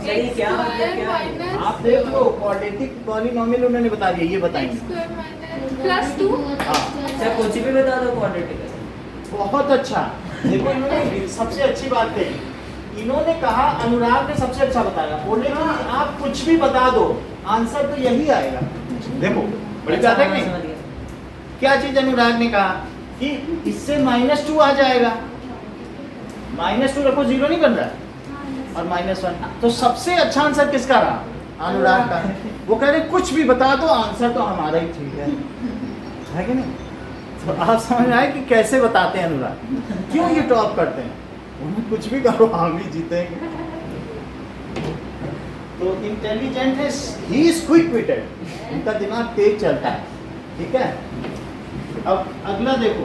सही क्या मतलब क्या है? आप देख लो, क्वाड्रेटिक पॉलिनोमियल उन्होंने बता दिया, ये बताएंगे। +2 सर कुछ भी बता दो क्वाड्रेटिक का। बहुत अच्छा, देखो इन्होंने सबसे अच्छी बात कही, इन्होंने कहा अनुराग ने सबसे अच्छा बताया, बोले कि आप कुछ भी बता दो आंसर तो यही आएगा। देखो बड़ी बात है कि नहीं? क्या चीज अनुराग ने कहा कि इससे -2 आ जाएगा, -2 रखो, 0 नहीं बन रहा है, और -1, तो सबसे अच्छा आंसर किसका रहा? अनुराग का। वो कह रहे कुछ भी बता दो आंसर तो हमारा ही ठीक है कि नहीं? तो आप समझ आए कि कैसे बताते हैं अनुराग, क्यों ये टॉप करते हैं, उन्हें कुछ भी करो हम ही जीतेंगे। तो इंटेलिजेंट है, ही इज क्विक विटेड, उनका दिमाग तेज चलता है, ठीक है? अब अगला देखो,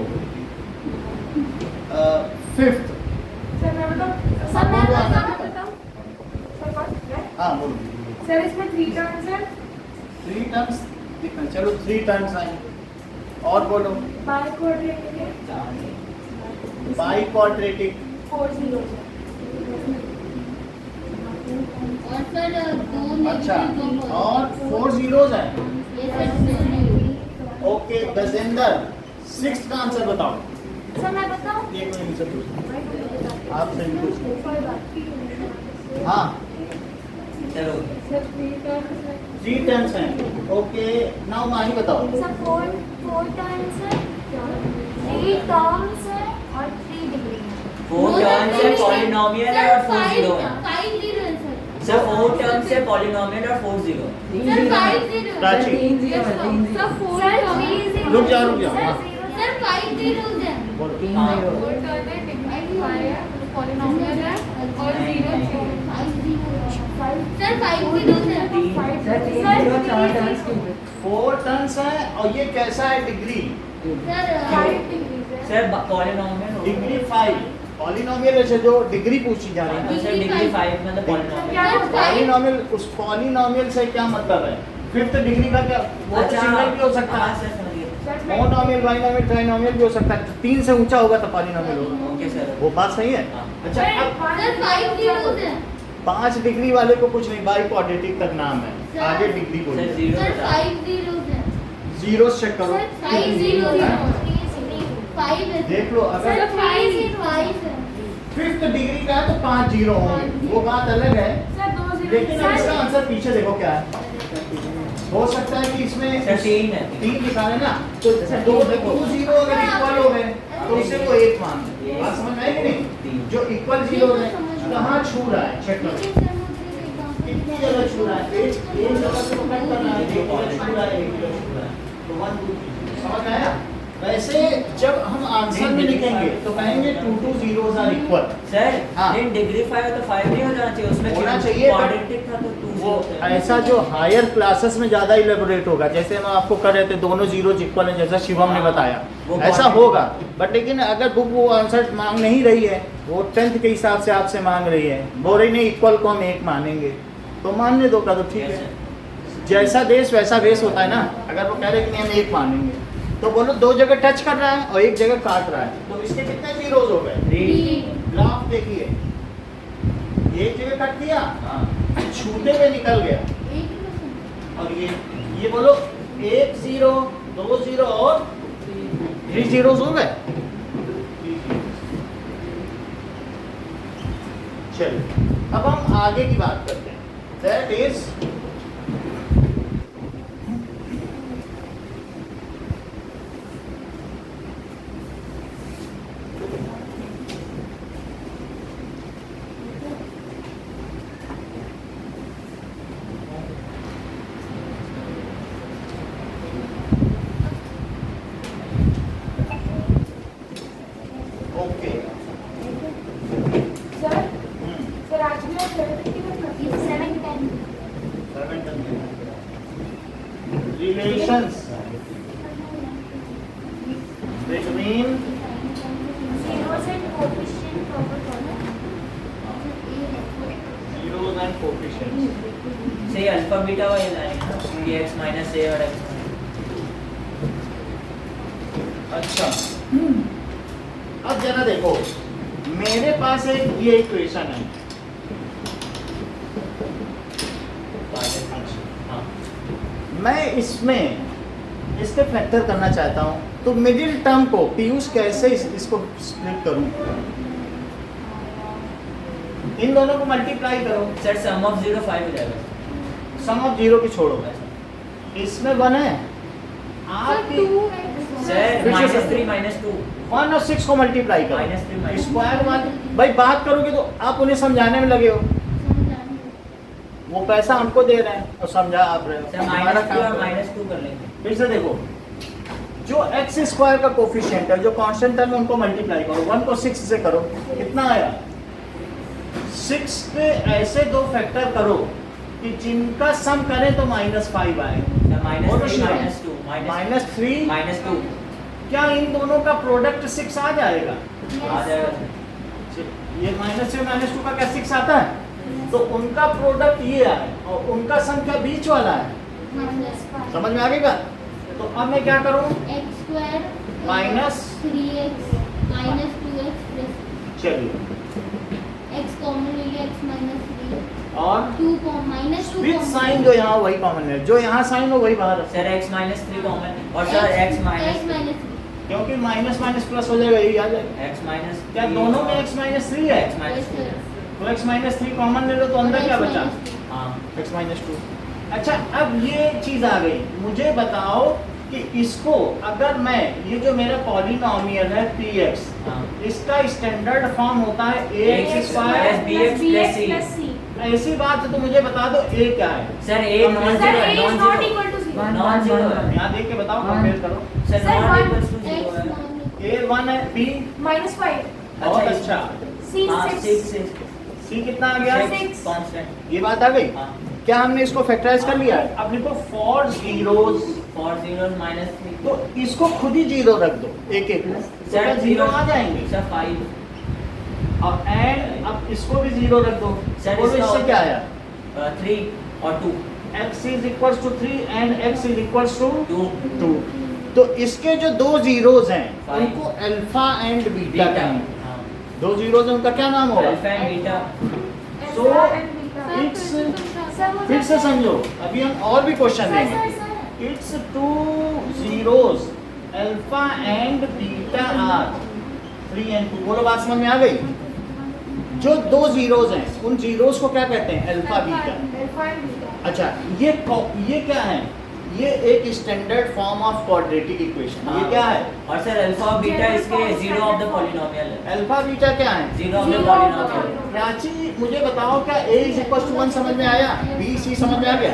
5th। सर मैं बताऊं? सर मैं बताऊं? बताऊं? सर कौन? मैं? हाँ बोलो। सर इसमें 3 टर्न्स है। 3 टर्म्स कितना? चलो 3 टर्म्स आएंगे, और बोलो। बाय क्वाड्रेटिक है। बाई क्वाड्रेटिक 4 zeros है। और सर 2 अच्छा, और 4 जीरोस हैं। ओके गजेंद्र, 6th का आंसर बताओ। सर मैं बताऊं? एक मिनट से पूछो, आपसे भी पूछो। हाँ चलो सर 3 टर्न्स है। 3 टर्म्स हैं। ओके नाउ माही बताओ। सर 4 टर्न्स है, 3 टर्म्स है और 3 डिग्री है। 4 टर्म्स है पॉलिनोमियल है और 4 जीरो है 5 0 है सर। सर 4 टर्म्स है पॉलिनोमियल और 4 जीरो सर 5 0 प्राची। तीन जीरो है, तीन सर जीरो। 4 टर्म रुक जाओ, रुक जाओ। सर हाँ। जीरो सर 5 0 है। बोलो। तीन हाँ। जीरो। 4 टर्म है डिग्निफाई है पॉलिनोमियल है और 0 0 सर 5 0 है। सर तीन जीरो चार टर्म्स क्यों? 4 टर्म्स है और ये कैसा है डिग्री? सर 5 डिग्रीज है सर पॉलिनोमियल डिग्री 5 पॉलिनोमियल से जो डिग्री पूछी जा रही है सर डिग्री 5 मतलब पॉलिनोमियल क्या सर, होता है? पॉलिनोमियल, उस पॉलिनोमियल से क्या मतलब है? फिफ्थ डिग्री का क्या, वो तो सिंगल भी हो सकता हाँ है, सर समझ गए सर मैं मोनोमियल, बाइनोमियल, ट्राइनोमियल भी हो सकता है। 3 से ऊंचा होगा तो पॉलिनोमियल होगा। ओके सर वो बात सही है। हाँ। अच्छा, अब सर 5 0 है। 5 डिग्री वाले को कुछ नहीं, बाई क्वाड्रेटिक का नाम है। सर, आगे डिग्री सर बोलिए। जीरो सर बता 5 0 है। जीरो चेक करो। 5 0 है। हाँ? 5 है। देख लो, अगर सर 5 है। फिफ्थ डिग्री का है तो 5 जीरो होंगे, वो बात अलग है। सर 2 0 लेकिन अब इसका आंसर पीछे देखो क्या है। हो सकता है कि इसमें सर 3 है 3 निकाले ना, तो दो देखो 2 जीरो अगर इक्वल हो गए तो उसे वो 1 मान लो। बात समझ में आई कि नहीं? जो इक्वल जीरो है कहाँ छू रहा है, चेक करो कितनी जगह छू रहा है। एक जगह से पकड़ करना है, एक जगह छू रहा है, एक जगह छू रहा है, तो 1 2 3 समझ में आया? वैसे जब हम आंसर में लिखेंगे तो कहेंगे 2 2 zeros are equal। सर हाँ। लेकिन डिग्री 5 तो 5 नहीं हो जाना चाहिए उसमें होना चाहिए, but क्वाड्रेटिक था तो 2 वो ऐसा जो हायर क्लासेस में ज्यादा इलेबोरेट होगा, जैसे हम आपको कर रहे थे दोनों जीरोज इक्वल है जैसा शिवम ने हाँ, बताया, वो ऐसा बहुत- होगा। बट लेकिन अगर बुक वो आंसर मांग नहीं रही है, वो 10th के हिसाब से आपसे मांग रही है, बोल रही नहीं इक्वल को हम 1 मानेंगे, तो मानने दो का तो ठीक है। जैसा देश वैसा वेश होता है ना। अगर वो कह रहे कि नहीं हम 1 मानेंगे तो बोलो 2 जगह टच कर रहा है और 1 जगह काट रहा है, तो इसके कितने जीरोज हो गए? 3 ग्राफ देखिए, 1 जगह कट दिया, हाँ छूते हुए निकल गया, और ये बोलो 1 0 2 0 और 3 जीरोज हो गए। चलिए अब हम आगे की बात करते हैं। That is okay. Sir sir आज मैं 7 relations between zeros and coefficient proper column. zeros and coefficients। से अल्फा बीटा वाली लाइन है ना कि x माइनस a और x अच्छा, अब जरा देखो, मेरे पास एक ये इक्वेशन है। हाँ मैं इसमें इसके फैक्टर करना चाहता हूँ, तो मिडिल टर्म को पीयूष कैसे इसको स्प्लिट करूँ? इन दोनों को मल्टीप्लाई करो, सर सम ऑफ 0 5 हो जाएगा सम ऑफ 0 की छोड़ो, इसमें 1 है आपकी, सर फिर से सर। -3 -2 1 और 6 को मल्टीप्लाई करो, -3 स्क्वायर वाले भाई बात करोगे तो आप उन्हें समझाने में लगे हो, वो पैसा हमको दे रहे हैं और समझा आप रहे हो, सर हमारा -2 काम और करो। -2 कर लेंगे फिर से देखो, जो एक्स स्क्वायर का कोफिशिएंट है, जो कांस्टेंट टर्म है, उनको मल्टीप्लाई करो, 1 को 6 से करो, कितना आया? 6 पे ऐसे 2 फैक्टर करो कि जिनका सम करें तो -5 आए, सर और -3 उसमें -2 -3। -2 क्या इन दोनों का प्रोडक्ट 6 आ जाएगा? आ जाएगा सर। ये -3 -2 का क्या 6 आता है? तो उनका प्रोडक्ट ये आए और उनका सम क्या बीच वाला है, समझ में आ गई बात? तो अब मैं क्या करूं? x square minus 3x minus 2x plus चलिए, x कॉमन ले लिया x माइनस 3 और 2 माइनस 2 विद साइन जो यहाँ वही कॉमन है, जो यहाँ साइन हो वही बाहर है, सर x -3 कॉमन और सर x माइनस क्योंकि माइनस माइनस प्लस हो जाएगा, यही आ जाएगा। x माइनस क्या दोनों में x माइनस 3 है? x माइनस तो x माइनस 3 कॉमन ले लो तो अंदर क्या बचा? हाँ x माइनस 2। अच्छा, अब ये चीज आ गई, मुझे बताओ कि इसको अगर मैं ये जो मेरा पॉलिनोमियल है px, हाँ। इसका स्टैंडर्ड फॉर्म होता है ax Plus square. bx plus c. plus c. ऐसी बात है तो मुझे बता दो a क्या है। Sir a non Sir, zero a है, is non not zero. equal to 0. One, non zero one, है. one. यहाँ देख के बताओ, One. कंपेयर करो। Sir Sir, not one. Equals to zero है. a 1 है, b Minus 5. बहुत अच्छा, अच्छा। C हाँ 6. 6 c कितना आ गया? Six. कांस्टेंट. ये बात आ गई। हाँ. क्या हमने इसको फैक्टराइज कर लिया है? अब लिखो for zeros, for zero minus 3. तो इसको खुद ही जीरो रख दो एक एक। सर जीरो आ जाएंगे। सर 5. और एंड अब इसको भी जीरो रख दो। सर, बोलो इसका इससे क्या आया? 3 और 2. x is equals to 3 and x is equals to 2. 2। तो इसके जो दो जीरोज हैं Five. उनको अल्फा एंड बीटा बीटा. कहेंगे। हाँ. दो जीरोज हैं, उनका क्या नाम होगा? Alpha and beta. So, Alpha and beta. It's Sir, वो फिर से जैसे- समझो, अभी हम और भी क्वेश्चन Sir, देंगे। sir, sir. It's two zeros alpha and beta are 3 and 2। बोलो बात समझ में आ गई? जो दो जीरोज हैं उन जीरोज को क्या कहते हैं? Alpha beta. Alpha and beta. अच्छा, ये क्या है? ये एक standard form of quadratic equation. ये क्या है? और सर अल्फा और बीटा इसके जीरो ऑफ द पॉलिनोमियल है. अल्फा बीटा क्या है? Zero of the Zero of the polynomial. polynomial. Prachi मुझे बताओ, क्या a इज इक्वल टू 1 समझ में आया? b c समझ में आ गया?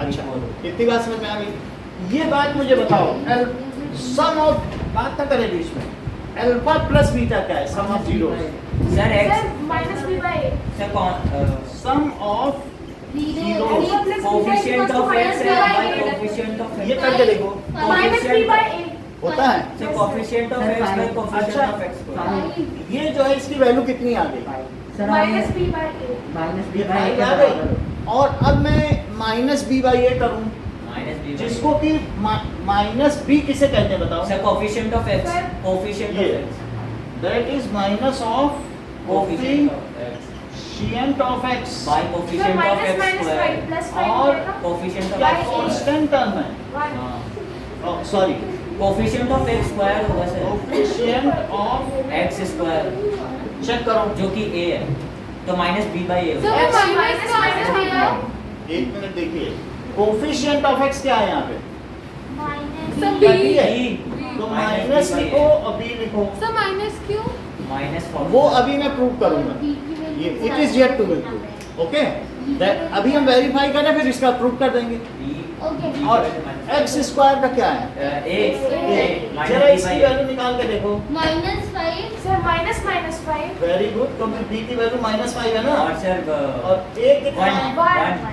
अच्छा, इतनी बात समझ में आ गई। ये बात मुझे बताओ, सम ऑफ, बात ना करें बीच में, अल्फा प्लस बीटा क्या है? Sum of zero. Sir Sir, x. minus b by 8. Sir कौन sum of Zero. Zero. Alpha plus beta is coefficient equals to of minus x b है by बाय 8. कोफिशिएंट ऑफ ये x. करके देखो, Minus b by 8. होता है। Sir coefficient of x by coefficient अच्छा। Of x square. ये जो है इसकी वैल्यू कितनी आ गई? Sir Minus b by 8. Minus b ये बाई फाइव आ गई। और अब मैं माइनस बी बाई ए करूँ, माइनस b जिसको कि माइनस बी किसे कहते हैं बताओ? Sir coefficient of x. Sir. Coefficient ये। Of x. That is minus of coefficient of x coefficient of x by Sir, coefficient of minus x minus 5 square. plus 5 और हो जाएगा. कोफिशिएंट क्या of x square. Constant term है? 1. हाँ. Sorry, coefficient of x square होगा sir. Coefficient of x square check करो। जो कि a है. तो minus b by a. Sir X minus minus का minus है. एक मिनट देखिए, कोफिशिएंट ऑफ एक्स क्या है यहाँ पे? Minus Sir, b. B. B है। b. तो माइनस लिखो और बी लिखो। सर माइनस क्यों? माइनस वो अभी मैं प्रूव करूंगा। ये it is yet to be prove. Okay, अभी हम वेरीफाई करें, फिर इसका प्रूव कर देंगे। Okay. और एक्स स्क्वायर का क्या है? a जरा इसकी वैल्यू निकाल के देखो। Minus 5. Sir, minus 5. Very good, क्योंकि बी की वैल्यू -5 है ना। और सर और ए कितना है? 1.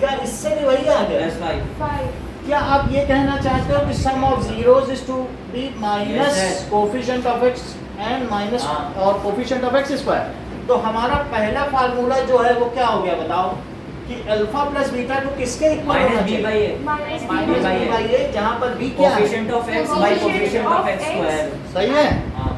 क्या इससे भी वही आ गया? प्लस 5. 5. क्या आप ये कहना चाहते हो कि sum of zeros is to be minus Yes, sir. Coefficient of x and minus हाँ। और कोफिशिएंट ऑफ एक्स स्क्वायर? तो हमारा पहला फार्मूला जो है वो क्या हो गया बताओ? कि अल्फा प्लस बीटा को किसके इक्वल होना माइनस b बाई चाहिए? a. Minus b minus by b 8. By a, जहाँ पर बी क्या है? Coefficient of x by coefficient of x square. सही है। हाँ.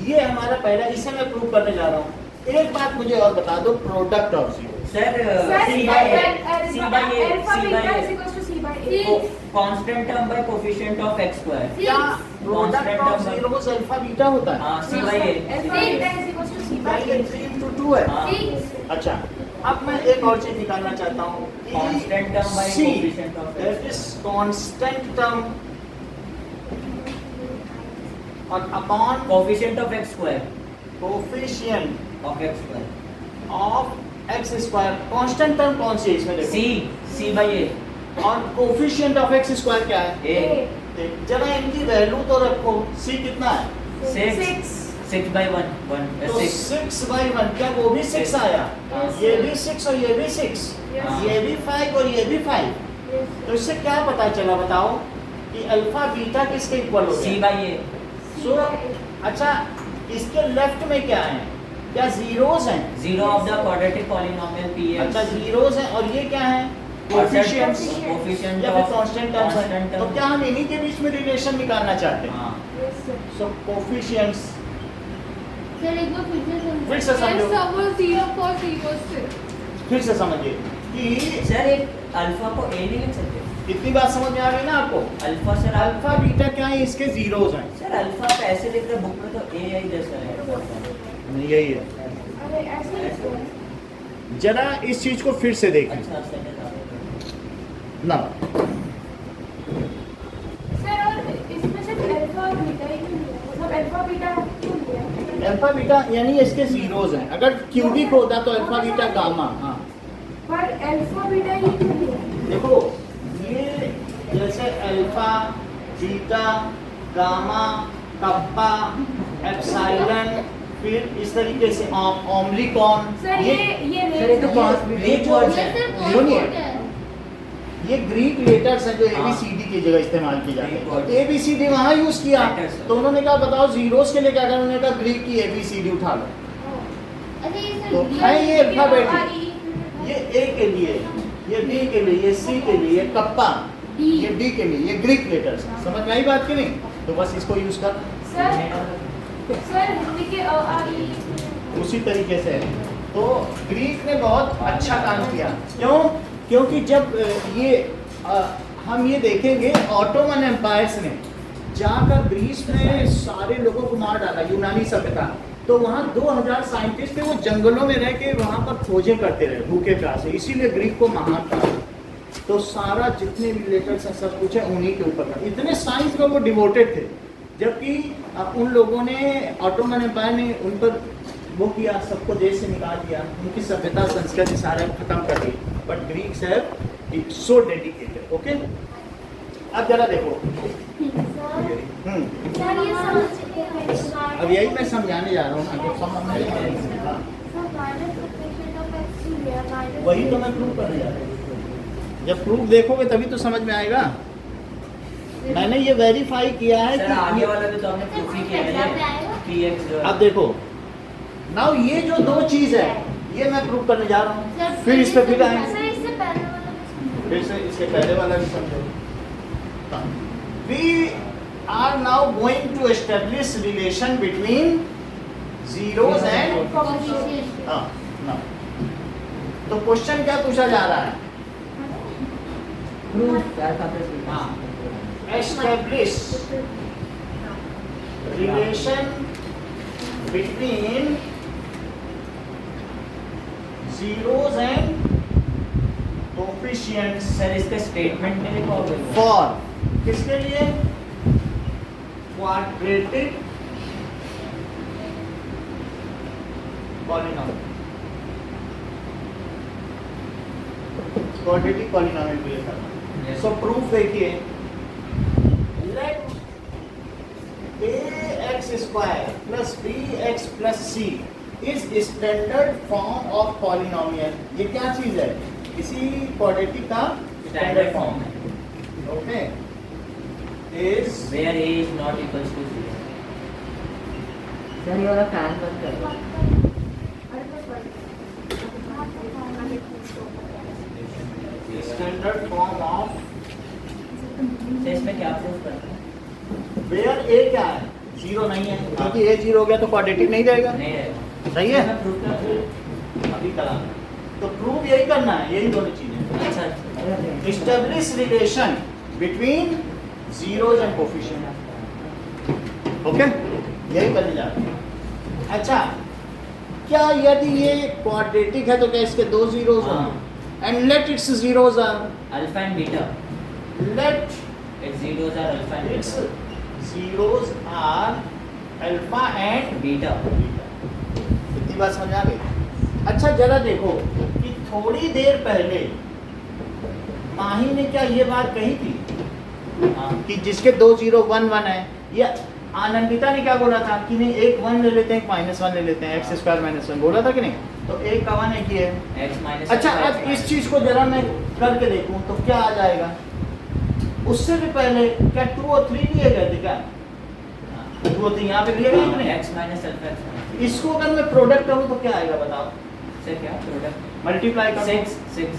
ये हमारा पहला, इसे मैं प्रूव करने जा रहा हूँ। एक बात मुझे और बता दो, product of zero. Sir Sir, c by a. alpha c by a. alpha c beta by is a. equals to c by 8. Constant term by coefficient of x square. क्या product Constant of term. Zeros alpha beta होता है? हाँ c by a. Alpha beta is equals to c by 8. 3 into 2 है। हाँ. अच्छा, अब मैं एक और चीज निकालना चाहता हूँ। Constant term by C, coefficient of x. that is constant term और upon coefficient of x square. coefficient of x square. of x square। constant term कौन सी है इसमें देखो? c by a. और coefficient of x square क्या है? a. जरा इनकी वैल्यू तो रखो। c कितना है? 6. 6 बाय 1. 1 तो 6. 6/1, क्या वो भी 6 आया? हाँ. ये भी 6 और ये भी 6, Yes. ये भी 5 और ये भी 5। Yes. तो इससे क्या पता चला बताओ कि अल्फा बीटा किसके इक्वल हो c गया? By a. सो अच्छा, इसके लेफ्ट में क्या है? क्या जीरोस हैं? Zero of the quadratic polynomial px. अच्छा, जीरोस हैं। और ये क्या है? कोफिशिएंट्स कोफिशिएंट या फिर ऑफ कांस्टेंट टर्म्स हैं। constant तो term. क्या हम इन्हीं के बीच में रिलेशन निकालना चाहते हैं? हाँ. Yes, sir. सो कोफिशिएंट्स सर एक बार फिर से फिर से Yes, समझो, sir, वो 0 for 0 से. फिर से समझिए कि सर एक अल्फा को a नहीं लिख सकते. इतनी बात समझ में आ गई ना आपको? अल्फा सर अल्फा बीटा क्या है? इसके जीरोस हैं। सर अल्फा पे ऐसे लिख रहे बुक में तो a ही जैसा है. यही है। अरे ऐसे लिखो. जरा इस चीज को फिर से देखिए अच्छा सर ना। अल्फा बीटा यानी इसके जीरोज हैं। अगर क्यूबिक होता तो अल्फा बीटा गामा। हाँ पर अल्फा बीटा ये क्या है? देखो ये जैसे alpha beta gamma kappa epsilon, फिर इस तरीके से ओमनिकॉन। सर ये सर ये तो कॉस भी ये जो ये सिर्फ सुनिए, कॉन्सेप्ट है। ये ग्रीक लेटर्स हैं जो हाँ। ABCD की जगह इस्तेमाल की जाते Greek हैं। words। ABCD वहाँ यूज किया Letters। तो उन्होंने कहा बताओ जीरोस के लिए क्या करें, उन्होंने कहा ग्रीक की ABCD उठा लो। अच्छा ये तो सर है ये अल्फाबेट, E, ये A के लिए, ये B के लिए, ये C के लिए, ये कप्पा, D। ये D के लिए, ये ग्रीक लेटर्स हैं। समझ में आई बात की नहीं? तो बस इसको यूज कर, सर हिंदी के आ ई उसी तरीके से है। तो ग्रीक ने बहुत अच्छा काम किया। क्यों? क्योंकि जब हम ये देखेंगे ऑटोमन एम्पायर्स ने जाकर ग्रीस में सारे लोगों को मार डाला, यूनानी सभ्यता। तो वहाँ 2000 साइंटिस्ट थे, वो जंगलों में रह के वहाँ पर खोजें करते रहे भूखे प्यासे, इसीलिए ग्रीक को महान कहा। तो सारा जितने भी लेटर्स हैं सब कुछ है उन्हीं के ऊपर था। इतने साइंस में वो डिवोटेड थे, जबकि उन लोगों ने ऑटोमन एम्पायर ने उन पर वो किया, सबको देश से निकाल दिया, उनकी सभ्यता संस्कृति सारे खत्म कर दी। But Greeks have it so dedicated. Okay, अब जरा देखो। सर ये समझ चुके हैं। अब यही मैं समझाने जा रहा हूँ, आपको समझ में sir minus coefficient of x to लिया माइनस। वही तो मैं प्रूव करने जा रहा हूँ। जब प्रूफ देखोगे तभी तो समझ में आएगा। मैंने ये वेरीफाई किया है सर आगे कि वाला भी तो हमने प्रूफ ही किया है कि x जो अब देखो नाउ ये जो दो चीज है ये मैं प्रूव करने जा रहा हूँ। सर, फिर इस पे फिर आएंगे, सर इससे पहले वाला भी समझो। फिर से इसके पहले वाला भी समझो। We are now going to establish relation between zeros and coefficient. हाँ now तो क्वेश्चन क्या पूछा जा रहा है? Proof alpha plus beta. हाँ, establish relation between zeros and coefficients sir इसका स्टेटमेंट में लिखोगे for किसके लिए? क्वाड्रेटिक पॉलिनॉमियल, क्वाड्रेटिक पॉलिनॉमियल के लिए करना। Yes. सो प्रूफ देखिए, let ax square plus bx plus c is standard form of polynomial. ये क्या चीज है? इसी क्वाड्रेटिक का स्टैंडर्ड फॉर्म है। Okay, is where a is not equals to 0. Sir ये वाला फैन बंद करो। स्टैंडर्ड फॉर्म ऑफ तो इसमें क्या प्रूफ करते हैं? वेयर ए क्या है? जीरो नहीं है, क्योंकि ए जीरो हो गया तो क्वाड्रेटिक नहीं रहेगा। नहीं रहेगा। सही है, इसमें प्रूफ करते हैं। अभी करा। तो प्रूफ यही करना है, यही दोनों चीजें। अच्छा अच्छा। Establish relation between zeros and coefficient. Okay, यही करने जा रहे हैं। अच्छा, क्या यदि ये क्वाड्रेटिक है तो क्या इसके दो जीरोज हाँ। होंगे? And let its zeros are, alpha and beta, let its zeros are alpha and its zeros are alpha and beta. इतनी बात समझ आ गई? अच्छा जरा देखो कि थोड़ी देर पहले माही ने क्या ये बात कही थी कि जिसके 2 0 1 1 है, या आनंदिता ने क्या बोला था कि नहीं एक 1 ले लेते हैं, एक -1 ले लेते हैं, एक्स स्क्वायर -1 बोला था कि नहीं? तो एक का 1 एक ही है। x माइनस अच्छा अब इस चीज को जरा मैं करके देखूं तो क्या आ जाएगा? उससे भी पहले क्या 2 और 3 लिए गए थे क्या? 2 और 3 यहाँ पे लिए गए कि नहीं? x minus alpha x। इसको अगर मैं प्रोडक्ट करूं तो क्या आएगा बताओ? से क्या प्रोडक्ट? मल्टीप्लाई करो, 6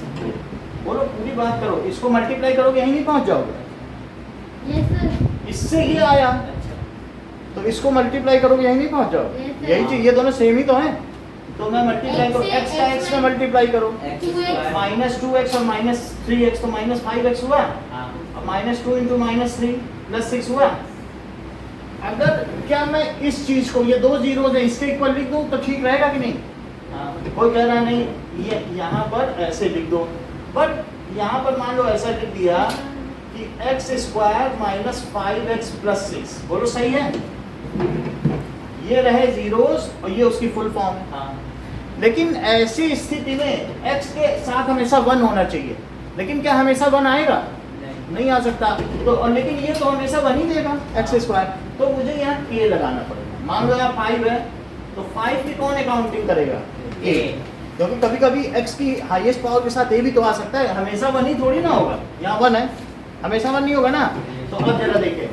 बोलो पूरी बात करो, इसको मल्टीप्लाई करोगे यहीं नहीं पहुंच जाओगे। Yes sir. इससे ये आया अच्छा। तो इसको मल्टीप्लाई करोगे यहीं नहीं पहुंच जाओगे। Yes, sir. यही चीज, ये दोनों सेम ही तो हैं। तो मैं मल्टीप्लाई X करो, से x का X x में मल्टीप्लाई करो, x 2x स्क्वायर। -2x और -3x तो -5x हुआ, हाँ। और -2 × -3 +6 हुआ। अगर क्या मैं इस चीज को, ये 2 जीरोज है, इसके इक्वल लिख दूं तो ठीक रहेगा कि नहीं? हाँ। कोई कह रहा नहीं ये यहाँ पर ऐसे लिख दो, बट यहाँ पर मान लो ऐसा लिख दिया कि x² -5x + 6, बोलो सही है? ये रहे जीरोस और ये उसकी फुल फॉर्म है। हाँ लेकिन ऐसी स्थिति में x के साथ हमेशा 1 होना चाहिए, लेकिन क्या हमेशा 1 आएगा? नहीं नहीं आ सकता। तो और लेकिन ये तो हमेशा 1 ही देगा x स्क्वायर, तो मुझे यहाँ k लगाना पड़ेगा। मान लो यहाँ 5 है, तो 5 की कौन अकाउंटिंग करेगा? a, क्योंकि कभी कभी x की हाईएस्ट पावर के साथ a भी तो आ सकता है, हमेशा 1 ही थोड़ी ना होगा। यहाँ 1 है, हमेशा 1 नहीं होगा ना। तो अब जरा देखें,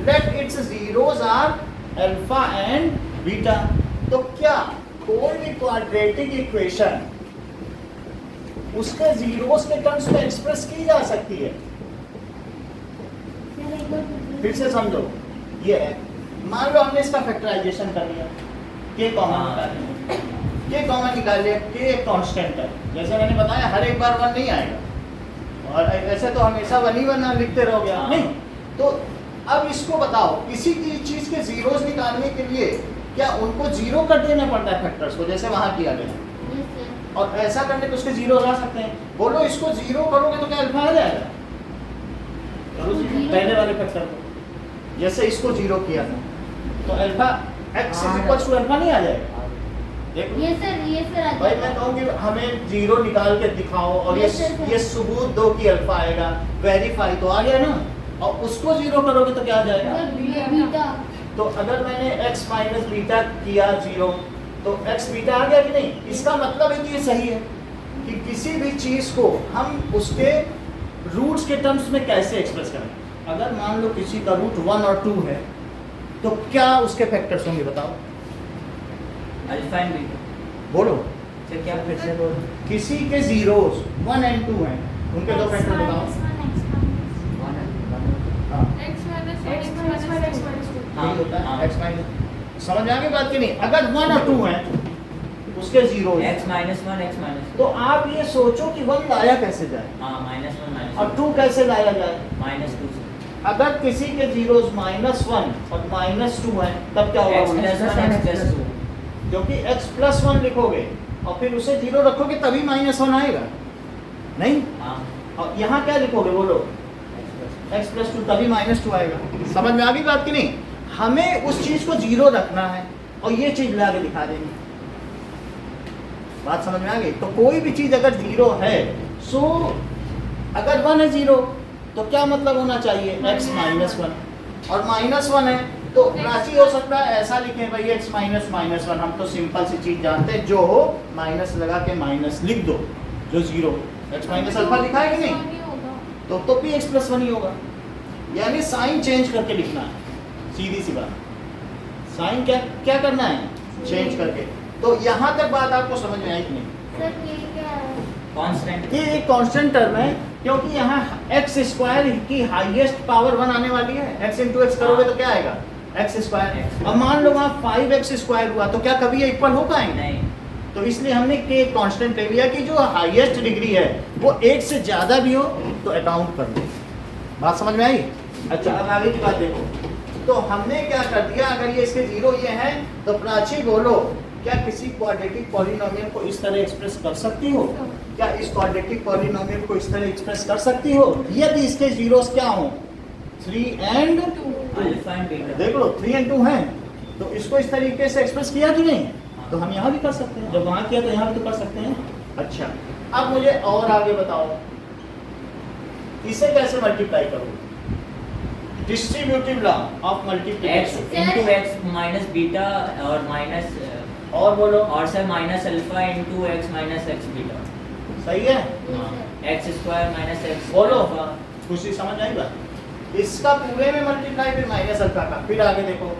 let its zeros are alpha and beta. तो क्या कोई भी क्वाड्रेटिक इक्वेशन उसके जीरोस के टर्म्स में एक्सप्रेस की जा सकती है? फिर से समझो, ये है, मान लो हमने इसका फैक्टराइजेशन कर लिया, k कॉमन निकाल लिया, k कॉमन निकाल लिया, k एक कांस्टेंट है, जैसे मैंने बताया हर एक बार 1 नहीं आएगा, और ऐसे तो हमेशा 1 ही 1 लिखते रहोगे आप। नहीं, तो अब इसको बताओ, किसी की चीज के जीरोस निकालने के लिए क्या उनको जीरो कर देना पड़ता है फैक्टर्स को, जैसे वहां किया गया, और ऐसा करने पे उसके जीरो आ सकते हैं? बोलो इसको जीरो करोगे तो क्या अल्फा आ जाएगा? करो जीरो पहले वाले फैक्टर को, जैसे इसको जीरो किया था तो alpha x equals to alpha नहीं आ जाएगा? देखो ये सर भाई मैं कहूँगी हमें जीरो निकाल के दिखाओ, और Yes, sir, sir. ये सबूत दो कि अल्फा आएगा, वेरीफाई तो आ गया ना, और उसको जीरो करोगे तो क्या आ जाएगा? बीटा। तो अगर मैंने x माइनस बीटा किया जीरो, तो x बीटा आ गया कि नहीं? इसका मतलब है कि ये सही है कि किसी भी चीज को हम उसके रूट्स के टर्म्स में कैसे एक्सप्रेस करें। अगर मान लो किसी का रूट 1 और 2 है, तो क्या उसके फैक्टर्स होंगे बताओ? Alpha and beta. बोलो, सर क्या फिर से बोल? किसी के जीरोस 1 एंड 2 हैं, उनके दो फैक्टर बताओ। हाँ, x minus 1 x x minus 1 minus x minus 2 यही होता है हाँ। x minus. समझ में आ गई बात कि नहीं? अगर 1 और 2 हैं उसके zero, x minus 1 x minus तो आप ये सोचो कि 1 लाया कैसे जाए हाँ माइनस 1 माइनस और 2 कैसे लाया जाए। माइनस 2 से अगर किसी के जीरोस -1 और -2 हैं, तब क्या होगा? x प्लस 1 x प्लस 2 क्योंकि x प्लस 1 लिखोगे और फिर उसे जीरो रखोगे तभी -1 आएगा, नहीं? हाँ और यहाँ क्या लिखोगे बोलो? x प्लस 2 तभी -2 आएगा। समझ में आ गई बात कि नहीं? हमें उस चीज को जीरो रखना है और ये चीज ला के दिखा देंगे। बात समझ में आ गई? तो कोई भी चीज अगर जीरो है, सो अगर 1 है जीरो, तो क्या मतलब होना चाहिए? x माइनस 1, और -1 है तो राशि हो सकता है ऐसा लिखें भाई x माइनस -1, हम तो सिंपल सी चीज जानते हैं, जो हो माइनस लगा के माइनस लिख दो, जो जीरो x माइनस अल्फा लिखा है कि नहीं? नहीं होगा। तो भी x प्लस 1 ही होगा, यानी साइन चेंज करके लिखना है, सीधी सी बात। साइन क्या करना है? चेंज करके। तो यहाँ तक बात आपको समझ में आई कि नहीं? सर ये क्या है? कांस्टेंट ये एक कांस्टेंट टर्म है, क्योंकि यहाँ x स्क्वायर की हाईएस्ट पावर 1 आने वाली है। x इंटू एक्स करोगे तो क्या आएगा? x square. अब मान लो वहाँ 5x स्क्वायर हुआ, तो क्या कभी ये इक्वल हो पाएंगे? नहीं तो इसलिए हमने k कांस्टेंट ले लिया कि जो हाईएस्ट डिग्री है वो 1 से ज़्यादा भी हो तो अकाउंट कर लो। बात समझ में आई? अच्छा, अब आगे की बात देखो। तो हमने क्या कर दिया, अगर ये इसके जीरो ये हैं, तो प्राची बोलो, क्या किसी क्वाड्रेटिक पॉलिनोमियल को इस तरह एक्सप्रेस कर सकती हो? क्या इस क्वाड्रेटिक पॉलिनोमियल को इस तरह एक्सप्रेस कर सकती हो यदि इसके जीरोस क्या हो? 3 एंड 2। Alpha and beta. देख लो 3 एंड 2 हैं, तो इसको इस तरीके से एक्सप्रेस किया कि नहीं? तो हम यहाँ भी कर सकते हैं, जब वहाँ किया तो यहाँ भी तो कर सकते हैं। अच्छा, अब मुझे और आगे बताओ, इसे कैसे मल्टीप्लाई करोगे? Distributive law of x multiplication. Into x minus beta और माइनस और बोलो, और sir minus alpha into x minus x beta. सही है? x स्क्वायर माइनस x बोलो, खुशी समझ आई बात? इसका पूरे में मल्टीप्लाई, फिर माइनस अल्फा का, फिर आगे देखो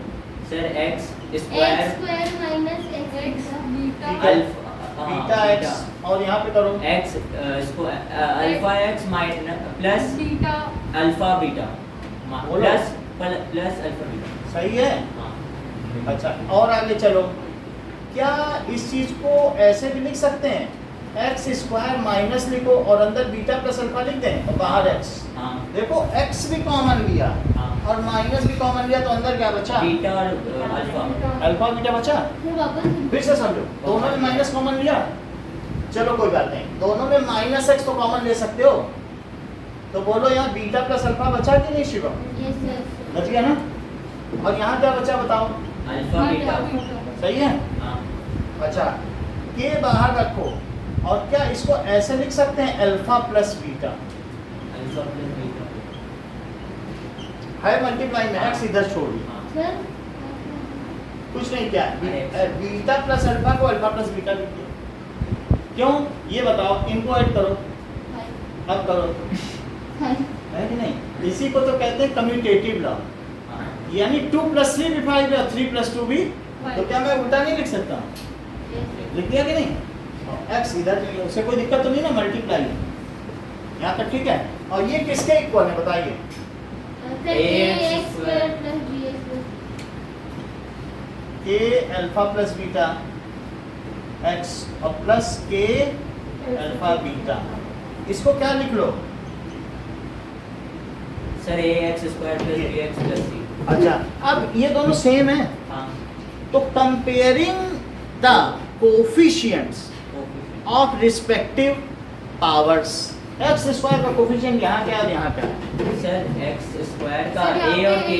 sir x x square square minus x x beta alpha beta x, और यहाँ पे करो x alpha x minus plus beta alpha beta बोलो। Plus alpha beta. सही है? हाँ अच्छा, और आगे चलो, क्या इस चीज को ऐसे भी लिख सकते हैं? x स्क्वायर माइनस लिखो और अंदर बीटा प्लस अल्फा लिख दें और बाहर x। हाँ देखो x भी कॉमन लिया हाँ और माइनस भी कॉमन लिया, तो अंदर क्या बचा? बीटा और अल्फा। अल्फा बीटा बचा। फिर वापस फिर से समझो, दोनों में माइनस कॉमन लिया, चलो कोई बात नहीं, दोनों में माइनस x तो कॉमन ले सकते हो, तो बोलो यहाँ बीटा प्लस अल्फा बचा कि नहीं शिवम? यस सर बच गया ना? और यहाँ क्या बचा बताओ? Alpha beta. सही है। हाँ अच्छा, के बाहर रखो और क्या इसको ऐसे लिख सकते हैं alpha plus beta? Alpha plus beta. है मल्टीप्लाई में एक्स इधर छोड़ दिया, हाँ सर कुछ नहीं क्या अरे। बीटा प्लस अल्फा को अल्फा प्लस बीटा लिख दिया। क्यों ये बताओ, इनको ऐड करो, अब करो, है कि नहीं? इसी को तो कहते हैं कम्यूटेटिव लॉ, हाँ यानी 2 + 3 भी 5 है और 3 + 2 भी, तो क्या मैं उल्टा नहीं लिख सकता? लिख दिया कि नहीं? एक्स इधर उससे कोई दिक्कत तो नहीं ना, मल्टीप्लाई यहाँ तक ठीक है। और ये किसके इक्वल है बताइए? ax square plus bx plus के अल्फा प्लस बीटा एक्स और प्लस के अल्फा बीटा, इसको क्या लिख लो? Sir ax square plus bx plus c। अच्छा, अब ये दोनों सेम है हाँ तो comparing the coefficients of respective powers, x square का कोफिशिएंट यहाँ क्या है और यहाँ क्या है? सर x स्क्वायर का a और k,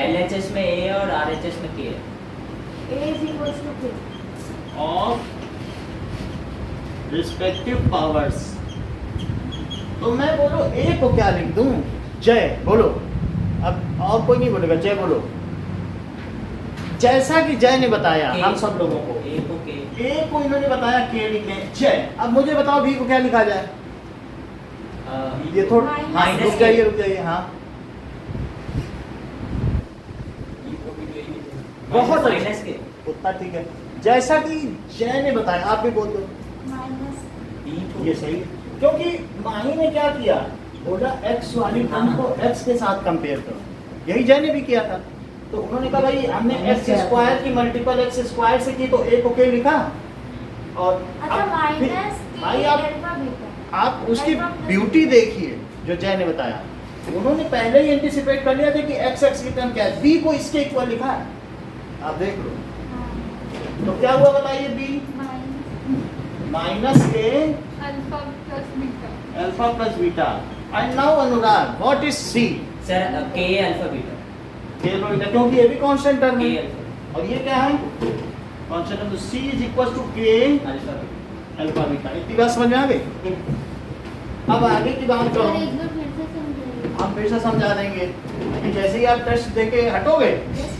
LHS में a और RHS में k है। ऑफ रिस्पेक्टिव पावर्स, तो मैं बोलो ए को क्या लिख दूं? जय बोलो, अब और कोई नहीं बोलेगा, जय बोलो। जैसा कि जय ने बताया K, हम सब लोगों को, a को k, ए को इन्होंने बताया के लिखने जय। अब मुझे बताओ बी को क्या लिखा जाए? ये थोड़ा माइनस रुक जाइए हाँ, बहुत अच्छा। माइनस के उतना ठीक है, जैसा कि जय ने बताया आप भी बोल दो। b को ये सही है, क्योंकि माही ने क्या किया, बोला एक्स वाली टर्म को एक्स के साथ कंपेयर करो, यही जय ने भी किया था। तो उन्होंने कहा भाई हमने एक्स स्क्वायर की मल्टीपल एक्स स्क्वायर से की तो ए को के लिखा। और अब फिर भाई आप उसकी ब्यूटी देखिए जो जय ने बताया, उन्होंने पहले ही एंटिसिपेट कर लिया था कि एक्स एक्स की टर्म क्या है, बी को इसके इक्वल लिखा है, आप देख लो। तो क्या हुआ बताइए, बी माइनस के alpha plus beta. Alpha plus beta. And now Anurag, what is C? Sir k alpha beta, क्योंकि ये भी कांस्टेंट टर्म k है अल्फा और ये क्या है कांस्टेंट टर्म, तो c = k alpha beta. Alpha beta. इतनी बात समझ में आ गई? अब आगे की बात सर करो, एक बार फिर से समझाइए। हम फिर से समझा देंगे कि जैसे ही आप टेस्ट देके हटोगे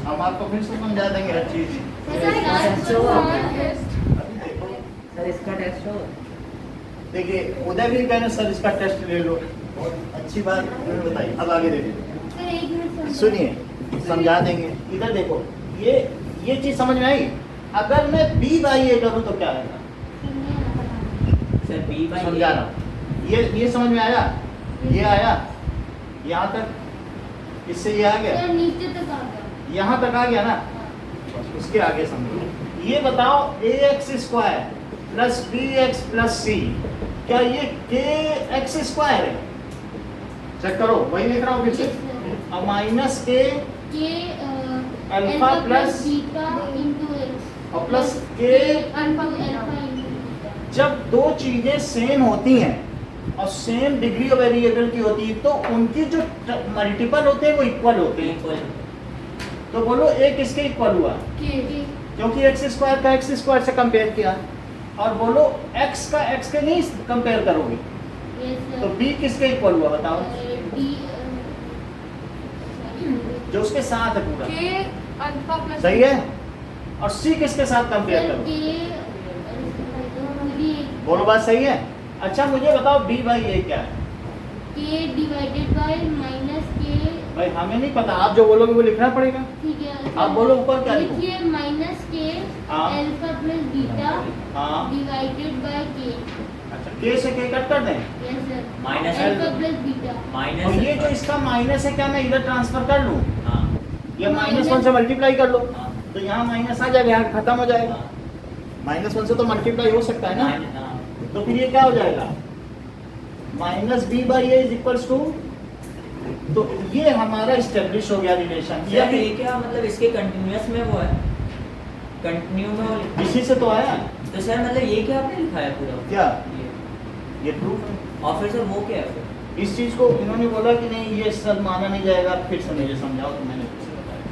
हम आपको फिर से समझा देंगे हर चीज। अभी देखो, सर इसका टेस्ट हो। देखिए उदय भी कहने सर इसका टेस्ट ले लो, बहुत अच्छी बात उन्होंने बताई। अब आगे देखिए, सर एक मिनट सुनिए समझा देंगे। इधर देखो, ये चीज समझ में आई? अगर मैं b/a करूं तो क्या आएगा? सर b बाई समझा रहा हूं। ये समझ में आया? ये आया यहाँ तक, इससे ये आ गया, सर नीचे तक आ गया। यहाँ तक आ गया ना, बस उसके आगे समझो। ये बताओ ax square plus bx plus c, क्या ये kx² है? चेक करो, वही लिख रहा हूँ फिर से। अब माइनस के alpha plus beta into x और प्लस के, अल्फा इंटू जब दो चीजें सेम होती हैं और सेम डिग्री ऑफ वेरिएबल की होती है तो उनकी जो मल्टीपल होते हैं वो इक्वल होते हैं। इक्वल। तो बोलो ए किसके इक्वल हुआ? क्योंकि एक्स स्क्वायर का एक्स स्क्वायर से कंपेयर किया। और बोलो एक्स का एक्स के नहीं कंपेयर करोगे तो बी किसके इक्वल हुआ बताओ? जो उसके साथ है पूरा, के अल्फा प्लस सही है। और सी किसके साथ कंपेयर करोगे? बोलो बात सही है। अच्छा मुझे बताओ b/a क्या है? के डिवाइडेड बाय माइनस के। भाई हमें नहीं पता, आप जो बोलोगे वो लिखना पड़ेगा। ठीक है, आप बोलो ऊपर क्या लिखूं? लिखिए माइनस के हाँ। अल्फा प्लस बीटा हाँ, डिवाइडेड बाय के। अच्छा के से के कट कर दें। Yes sir, minus alpha plus beta. और माइनस ये जो इसका माइनस है क्या मैं इधर ट्रांसफर कर लूं? हाँ ये -1 से मल्टीप्लाई कर लो हाँ तो यहाँ माइनस आ जाएगा, यहाँ खत्म हो जाएगा। -1 से तो मल्टीप्लाई हो सकता है ना, हाँ। तो फिर ये क्या हो जाएगा? -b/a = 2। तो ये हमारा इस्टेब्लिश हो गया रिलेशन। सर ये क्या मतलब इसके कंटिन्यूअस में वो है, कंटिन्यू में वो लिखा है। इसी से तो आया। तो सर मतलब ये क्या आपने लिखा है पूरा? क्या? ये ये प्रूफ है। और फिर सर वो क्या है फिर? इस चीज को इन्होंने बोला कि नहीं ये सर माना नहीं जाएगा, फिर से मुझे समझाओ तो मैंने फिर से बताया।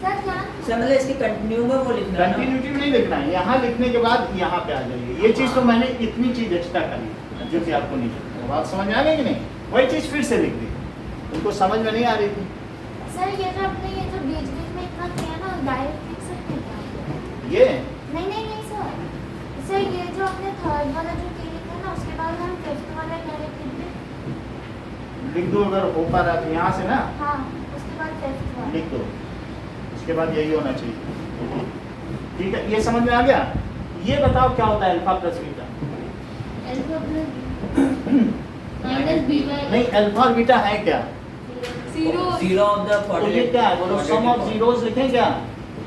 सर क्या सर मतलब इसके कंटिन्यू में वो लिखना है ना? कंटिन्यूटी में नहीं लिखना है, यहाँ लिखने के बाद यहाँ पे आ जाइए। ये चीज़ तो मैंने इतनी चीज़ एक्स्ट्रा करी जो कि आपको नहीं पता। बात समझ में आ गई कि नहीं? वही चीज़ फिर से लिख दी, उनको समझ में नहीं आ रही थी। सर ये जो अपने ये जो बीच बीच में इतना किया ना डायरेक्ट लिख सकते हैं क्या? ये नहीं सर। सर ये जो हमने थर्ड वाला जो के लिखा ना उसके बाद हम फिफ्थ वाला डायरेक्ट लिख दें। लिख दो अगर हो पा रहा है यहाँ से ना, हाँ उसके बाद फिफ्थ वाला। लिख दो, उसके बाद यही होना चाहिए। ठीक है, ये समझ में आ गया? ये बताओ क्या होता है alpha plus beta? Alpha plus minus B by नहीं, अल्फा और बीटा है क्या? जीरो जीरो ऑफ द तो ये क्या है? बोलो सम ऑफ जीरोस लिखें क्या?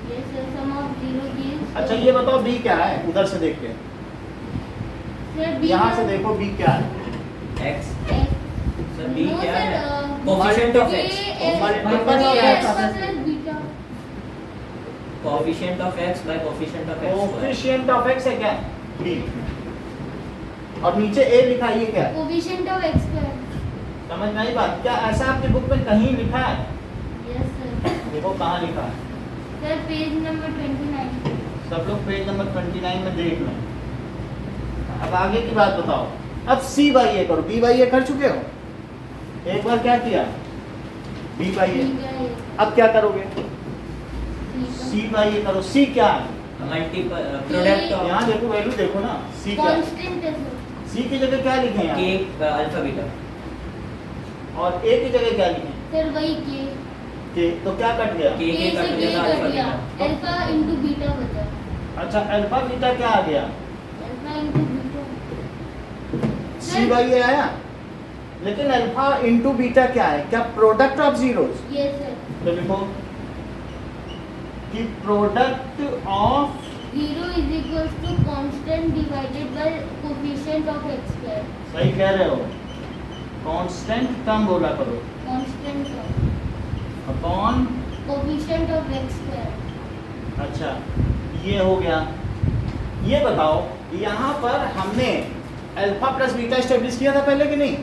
Yes sir sum of zero gives अच्छा ये बताओ बी क्या है, उधर से देख के, सर बी यहाँ से देखो बी क्या है? एक्स एक्स सर बी नो क्या है? Sir coefficient of x, multiple of x. Plus beta coefficient of x by coefficient of x square. Coefficient of x है क्या? बी। और नीचे ए लिखा है, ये क्या है? कोफिशिएंट ऑफ एक्स स्क्वायर समझ में आई बात? क्या ऐसा आपकी बुक में कहीं लिखा है? यस सर देखो कहाँ लिखा है। सर पेज नंबर 29 सब लोग पेज नंबर 29 में देख लें। अब आगे की बात बताओ। अब सी बाई ए करो, बी बाई ए कर चुके हो? एक बार क्या किया? बी बाई ए। अब क्या करोगे? सी बाई ए करो। सी क्या है? मल्टीपल प्रोडक्ट ऑफ यहाँ देखो, वैल्यू देखो ना। सी क्या है? कांस्टेंट है सर सी की जगह क्या लिखे यहाँ? के अल्फा बीटा। और ए की जगह क्या लिखे? सर वही के तो क्या कट गया? के से कट के जाएगा कट अल्फा गया बीटा। अल्फा इनटू बीटा बचा अच्छा अल्फा बीटा क्या आ गया? Alpha into beta c by a आया, लेकिन अल्फा इंटू बीटा क्या है? क्या product of zeros? Yes sir तो लिखो कि product of, 0 is equals to constant divided by coefficient of x square सही कह रहे हो, कांस्टेंट टर्म बोला करो, constant term upon. coefficient of x square अच्छा ये हो गया। ये बताओ यहाँ पर हमने अल्फा प्लस बीटा स्टेब्लिश किया था पहले कि नहीं?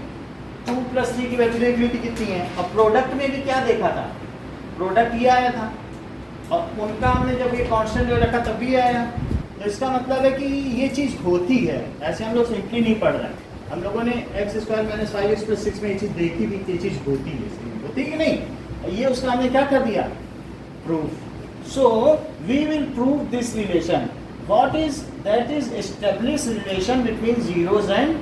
2 + 3 की वैल्यू देख ली थी कितनी है। और प्रोडक्ट में भी क्या देखा था? प्रोडक्ट ये आया था, और उनका हमने जब ये कांस्टेंट रखा तब भी आया। तो इसका मतलब है कि ये चीज़ होती है, ऐसे हम लोग सिंपली नहीं पढ़ रहे हैं। हम लोगों ने x² - 5x + 6 में ये चीज़ देखी भी कि ये चीज़ होती है, होती कि नहीं? ये उसका हमने क्या कर दिया? Proof. So we will prove this relation. What is that? Is establish relation between zeros and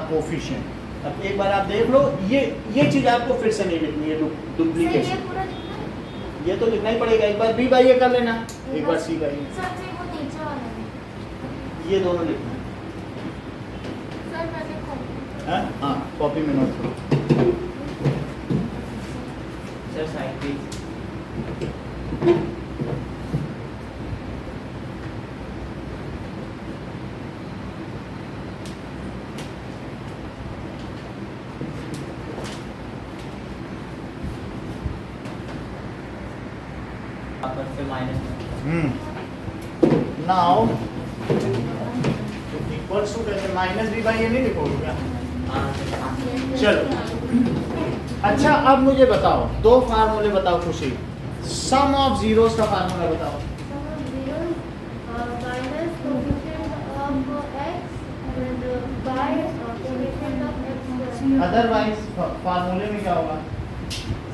coefficient. अब एक बार आप देख लो, ये चीज़ आपको फिर से नहीं लिखनी है, सर डुप्लीकेशन। ये पूरा लिखना है? ये तो लिखना ही पड़ेगा। एक बार बी बाई ए कर लेना, एक बार सी बाई ए, सर फिर वो नीचे वाला है। ये दोनों लिखना सर मैंने कॉपी है। हाँ कॉपी में नोट करो। सर साइड पे पर फिर माइनस नाउ इक्वल्स टू कैसे? माइनस बी बाई ए नहीं लिखोगे क्या? चलो अच्छा अब मुझे बताओ दो फार्मूले बताओ खुशी। सम ऑफ जीरोस का फार्मूला बताओ। Sum of zeros, minus coefficient of x and by coefficient of x square. Otherwise फार्मूले में क्या होगा?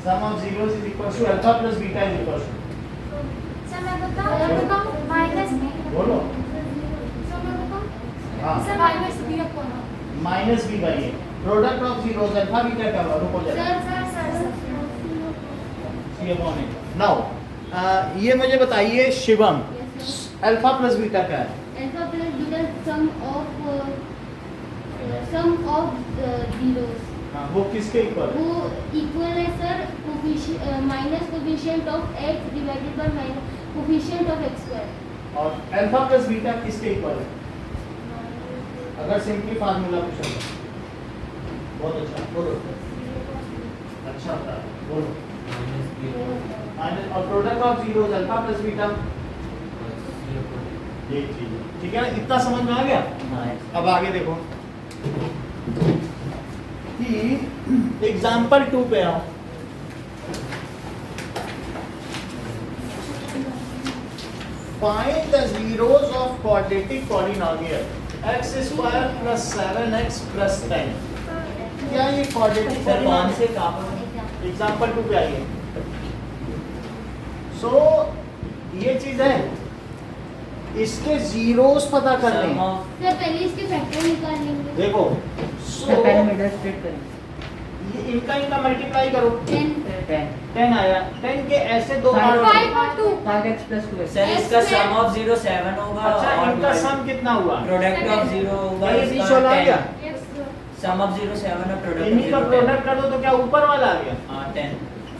Sum of zeros is equal to alpha plus beta is equal to, sir मैं बताऊं माइनस बी। बोलो। Sir मैं बताऊं हाँ sir minus b upon minus B by a. Product of zeros alpha beta क्या होगा? रुको जरा। Sir c upon a. Now ये मुझे बताइए शिवम, अल्फा प्लस बीटा क्या है? alpha plus beta sum of zeros हाँ वो किसके इक्वल है? वो इक्वल है sir minus coefficient of x divided by minus coefficient of x square. और अल्फा प्लस बीटा किसके इक्वल है? अगर सिंपली फार्मूला पूछा तो बहुत अच्छा बोलो। अच्छा होता है बोलो। माइनस और product of zeros alpha plus beta, ये चीज है। ठीक है ना? इतना समझ में आ गया? अब आगे देखो कि एग्जाम्पल 2 पे आओ। Find the zeros of quadratic polynomial x square plus 7x plus 10। क्या ये क्वाड्रेटिक सर कौन पॉलिनोमियल से कहाँ पर? एग्जाम्पल 2 पे आइए। सो ये चीज है, इसके जीरोस पता करने Sum हैं। of सर पहले इसके फैक्टर निकाल लेंगे। देखो सर पहले मिडल स्प्लिट करें। ये इनका मल्टीप्लाई करो, 10 10 आया। 10 के ऐसे दो Five. बार 5 और 2 5x plus 2x। सर इसका सम ऑफ 0 7 होगा अच्छा, और इनका सम कितना हुआ? प्रोडक्ट ऑफ 0 होगा ये बीच वाला आ गया। यस सर सम ऑफ 0 7 और प्रोडक्ट इन्हीं का ऑफ 0 प्रोडक्ट कर दो तो क्या ऊपर वाला आ गया? 10। हां 10।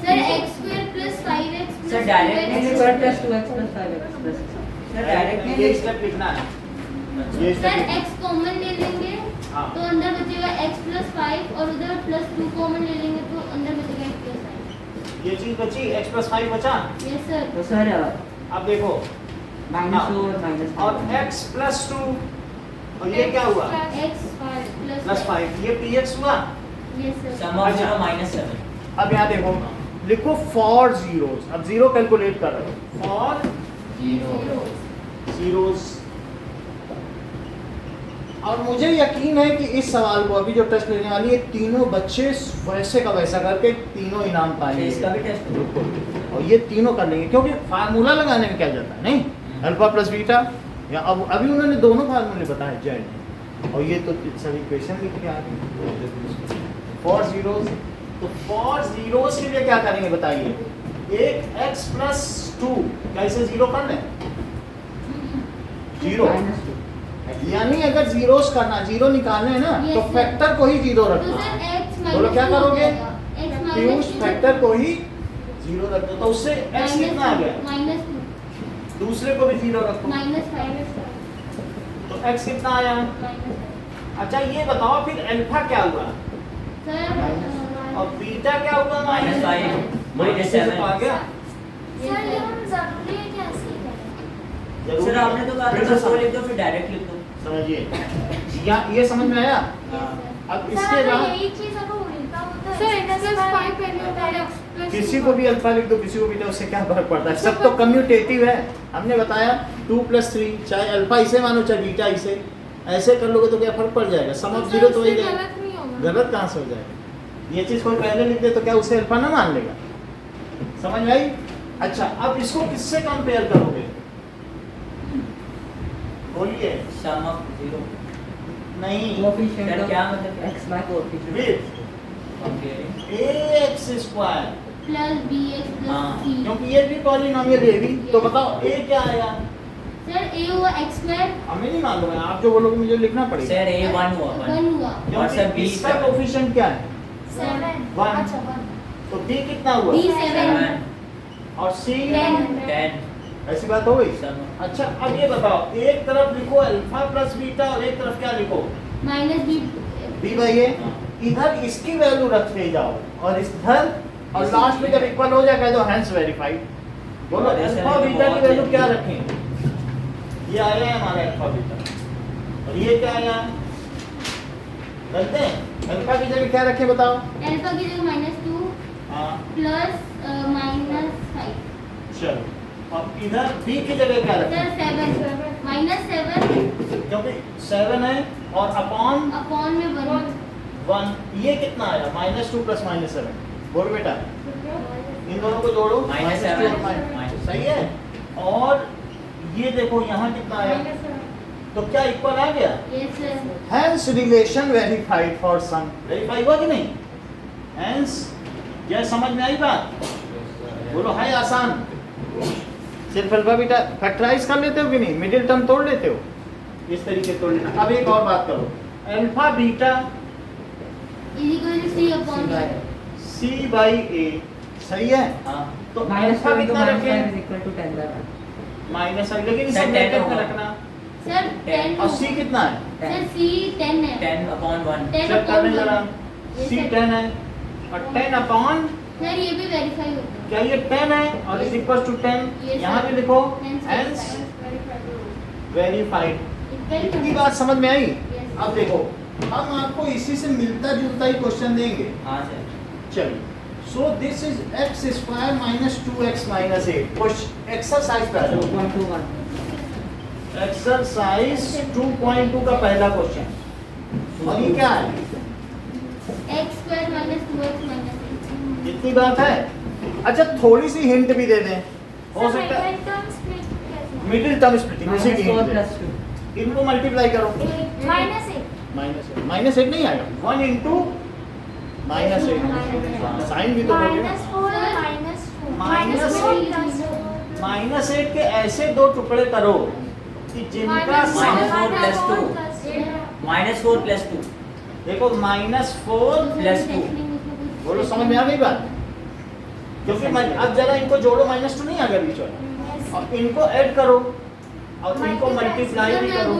Sir x square plus 5x plus sir, direct x square plus 2x plus 5x plus sir direct ये स्टेप लिखना है। ये सर स्टेप x कॉमन ले लेंगे हाँ। तो अंदर बचेगा x प्लस 5 और उधर प्लस 2 कॉमन ले लेंगे तो अंदर बचेगा x प्लस 5। ये चीज बची, x प्लस 5 बचा। Yes sir. तो सर अब देखो -2 और -5 और x प्लस 2 और ये क्या हुआ? x प्लस 5, ये px हुआ। Yes sir. सम ऑफ अच्छा। 0 -7। अब यहाँ देखो, लिखो फॉर जीरोस। अब जीरो कैलकुलेट कर रहे हो, फॉर जीरोस। और मुझे यकीन है कि इस सवाल को अभी जो टेस्ट लेने वाली है, तीनों बच्चे वैसे का वैसा करके तीनों इनाम पाएंगे। इसका भी टेस्ट होगा। बिल्कुल, और ये तीनों कर लेंगे क्योंकि फार्मूला लगाने में क्या जाता है, नहीं अल्फा प्लस बीटा, या अब अभी उन्होंने दोनों फार्मूले बताए जेड, और ये तो सभी इक्वेशन लिख के आ गए फॉर जीरोस। तो फॉर जीरोस के लिए क्या करेंगे बताइए? एक x प्लस 2 क्या इसे जीरो कर लें? जीरो, -2 यानी अगर जीरोस करना, जीरो निकालने हैं ना, Yes, तो sir. फैक्टर को ही जीरो तो रखना। सर x बोलो क्या करोगे? x फ्यूज फैक्टर को ही जीरो रख दो, तो उससे x कितना आ गया? -2 दूसरे को भी जीरो रखो, -5 तो x कितना आया? अच्छा ये बताओ फिर अल्फा क्या हुआ सर और बीटा क्या हुआ? -5 माइनस से तो आ गया। सर ये हम जरूरी है कि ऐसे ही करें? जरूरी सर आपने तो कहा फिर था से वो लिख दो फिर डायरेक्ट लिख दो। समझिए, या ये समझ में आया? अब सर इसके अगर बाद यही चीज अगर उल्टा होता है, सर x x प्लस 5 पहले होता है x प्लस किसी को भी अल्फा लिख दो, किसी को बीटा, उससे क्या फर्क पड़ता है? सब तो कम्यूटेटिव है। हमने बताया 2 प्लस 3, चाहे अल्फा इसे मानो चाहे बीटा इसे, ऐसे कर लोगे तो क्या फर्क पड़ जाएगा? सम ऑफ जीरो तो वही जाएगा। गलत नहीं होगा। गलत कहाँ से हो जाएगा? ये चीज कोई पहले लिख दे तो क्या उसे अल्फा ना मान लेगा? समझ में आई? अच्छा, अब इसको किससे कंपेयर करोगे? बोलिए। सम ऑफ 0 नहीं, कोएफिशिएंट सर, ऑफ क्या मतलब? x by कोएफिशिएंट फिर comparing ax square, plus bx plus हाँ, c। क्योंकि ये भी पॉलिनोमियल है भी, तो बताओ a क्या आया? सर a हुआ x स्क्वायर हमें नहीं मालूम है, आप जो बोलोगे मुझे लिखना पड़ेगा। सर a 1 हुआ 1 हुआ और सर क्योंकि b इसका 7 कोएफिशिएंट क्या है? 7 One. अच्छा 1 तो b कितना हुआ? b 7 और c 10 ऐसी बात हो गई। सम अच्छा, अब ये बताओ, एक तरफ लिखो अल्फा प्लस बीटा और एक तरफ क्या लिखो? Minus b b by a। इधर इसकी वैल्यू रखते जाओ और इधर, और लास्ट में जब इक्वल हो जाएगा तो हैंस वेरीफाइड। बोलो अल्फा बीटा की वैल्यू क्या रखें? ये आया है हमारा अल्फा बीटा, और ये क्या आया? करते हैं अल्फा की जगह क्या रखें बताओ? अल्फा की जगह -2 हाँ प्लस -5 चलो, अब इधर b की जगह क्या सर रखें? 7 -7 क्योंकि 7 है और अपॉन अपॉन में 1 1, ये कितना आया? -2 प्लस -7। बोलो बेटा, इन दोनों को जोड़ो, -7 -2 सही है। और ये देखो यहाँ कितना आया? तो क्या इक्वल आ गया? Yes sir Hence relation verified for sum। Verify हुआ कि नहीं? Hence, यह समझ में आई बात? बोलो है आसान। सिर्फ अल्फा बीटा फैक्टराइज कर लेते हो कि नहीं? मिडिल टर्म तोड़ लेते हो? इस तरीके से तोड़ लेना। अब एक और बात करो, alpha beta is equal to c upon c by a, सही है? हां तो -7 अल्फा into कितना -5 रखें? is equal to 10 by 1 minus, लेकिन इसे सर, 10 ब्रैकेट में होगा। रखना। सर 10 और c कितना है? सर c 10 है 10 upon 1 10 चेक करने upon जरा। 1 c 10 है और 10 अपॉन, सर ये भी वेरीफाई होता है क्या ये 10 है और इज इक्वल टू 10? Yes, यहाँ sir. भी लिखो Hence hence वेरीफाइड। verified. इतनी बात समझ में आई? Yes. अब देखो, हम आपको इसी से मिलता जुलता ही क्वेश्चन देंगे। हां सर चलिए, so this is x square minus 2x minus 8। Exercise पे आ जाओ। 2.21 एक्सरसाइज 2.2 का पहला क्वेश्चन। और ये क्या है? x square minus 2x minus इतनी बात है। अच्छा थोड़ी सी हिंट भी दे दें, हो सकता है मिडिल टर्म स्प्लिटिंग उसी की -4 hint plus दें। 2 इनको मल्टीप्लाई करो। -8 माइनस एट नहीं आएगा, 1 इंटू -8 साइन भी तो बोलिए ना। -8 के ऐसे दो टुकड़े करो कि जिनका -4 plus 2 -4 plus 2 देखो -4 plus 2 बोलो, समझ में आ गई बात? क्योंकि अब जरा इनको जोड़ो, -2 नहीं आ गया बीच वाला, और इनको ऐड करो और इनको मल्टीप्लाई भी करो।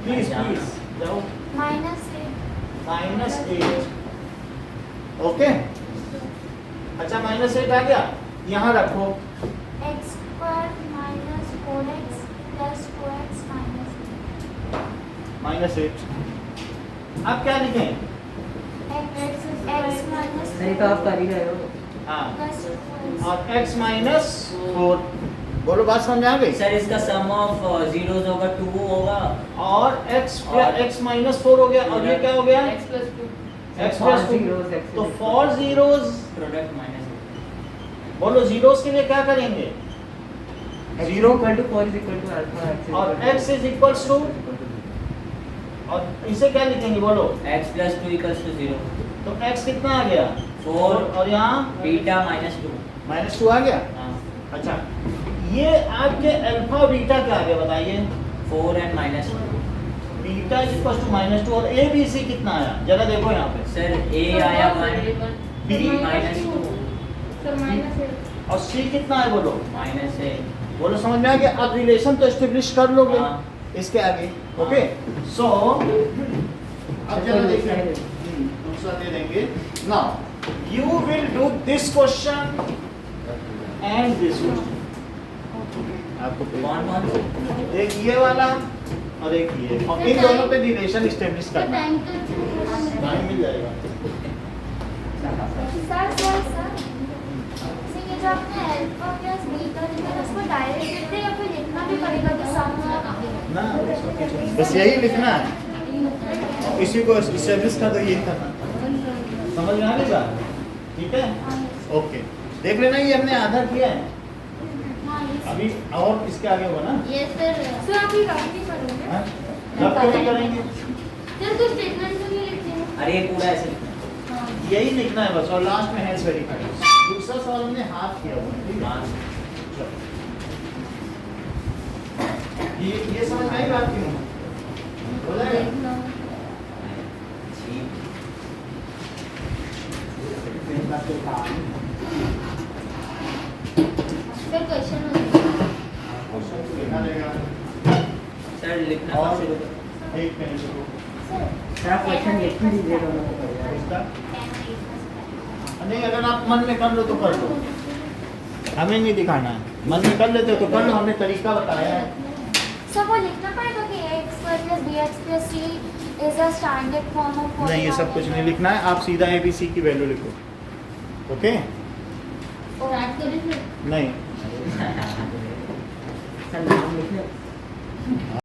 प्लीज प्लीज जाओ। -8 ओके। अच्छा -8 आ गया, यहाँ रखो। -8 अब क्या लिखें? नहीं तो आप कर ही रहे हो। हाँ, और x -4 बोलो, बात समझ में आ गई? सर इसका सम ऑफ जीरोस होगा 2 होगा और x -4 हो गया, और ये क्या हो गया? x plus 2 x For plus 2। zeros, x तो is for zeros product minus बोलो, जीरोस के लिए क्या करेंगे? Zero equal to 4 is equal to alpha, x और x इज इक्वल्स टू, और इसे क्या लिखेंगे बोलो? x plus 2 equals to 0 तो x कितना आ गया? 4 और यहाँ बीटा -2 -2 आ गया। हाँ अच्छा, ये आपके अल्फा बीटा क्या आ गया बताइए? 4 and -2 beta is equals to -2, और a b c कितना आया जरा देखो यहाँ पे। सर a आया 1 b -2 सर -8 और c कितना है बोलो? -8 बोलो, समझ में आ गया? अब रिलेशन तो एस्टेब्लिश कर लोगे हाँ। इसके आगे। ओके, सो अब जरा देखिए, दूसरा दे देंगे। Now you will do this question and this question. आपको कौन कौन से एक ये वाला और एक ये, और इन दोनों पे रिलेशन एस्टेब्लिश करना है। टाइम मिल जाएगा। जो आपने अल्फा प्लस बीटा लिखा है उसको डायरेक्ट लिखते हैं या फिर लिखना भी पड़ेगा कि सम ना बस यही लिखना है, इसी को एस्टेब्लिश कर दो, यही करना। समझ में आ गई बात? ठीक है, ओके। देख लेना, ये हमने आधा किया है, अभी और इसके आगे होगा ना। Yes sir. सर आप ये रफ नहीं करोगे? हाँ? रब क्यों नहीं करेंगे? सर कुछ स्टेटमेंट तो नहीं लिखते हैं। अरे ये पूरा ऐसे लिखना यही लिखना है बस, और लास्ट में हेल्स वेरीफाइड। दूसरा सवाल हमने हाथ किया हुआ है, ठीक है? हाँ चलो। ये समझ में आई बात क्यों? हो जाएगा? सर क्वेश्चन हो गया। क्वेश्चन को लिखा जाएगा। सर लिखना और शुरू करो। एक पेन शुरू। सर आप क्वेश्चन लिख ही दीजिए दोनों को पहले। इसका नहीं, अगर आप मन में कर लो तो कर लो, हमें नहीं दिखाना है। मन में कर लेते हो तो कर लो, हमने तरीका बताया है। सब वो लिखना पड़ेगा कि x square plus bx plus c is a standard form of नहीं, ये सब कुछ नहीं लिखना है, आप सीधा ABC की वैल्यू लिखो। ओके? और ऐड करें फिर। नहीं, सर नाम लिख ले।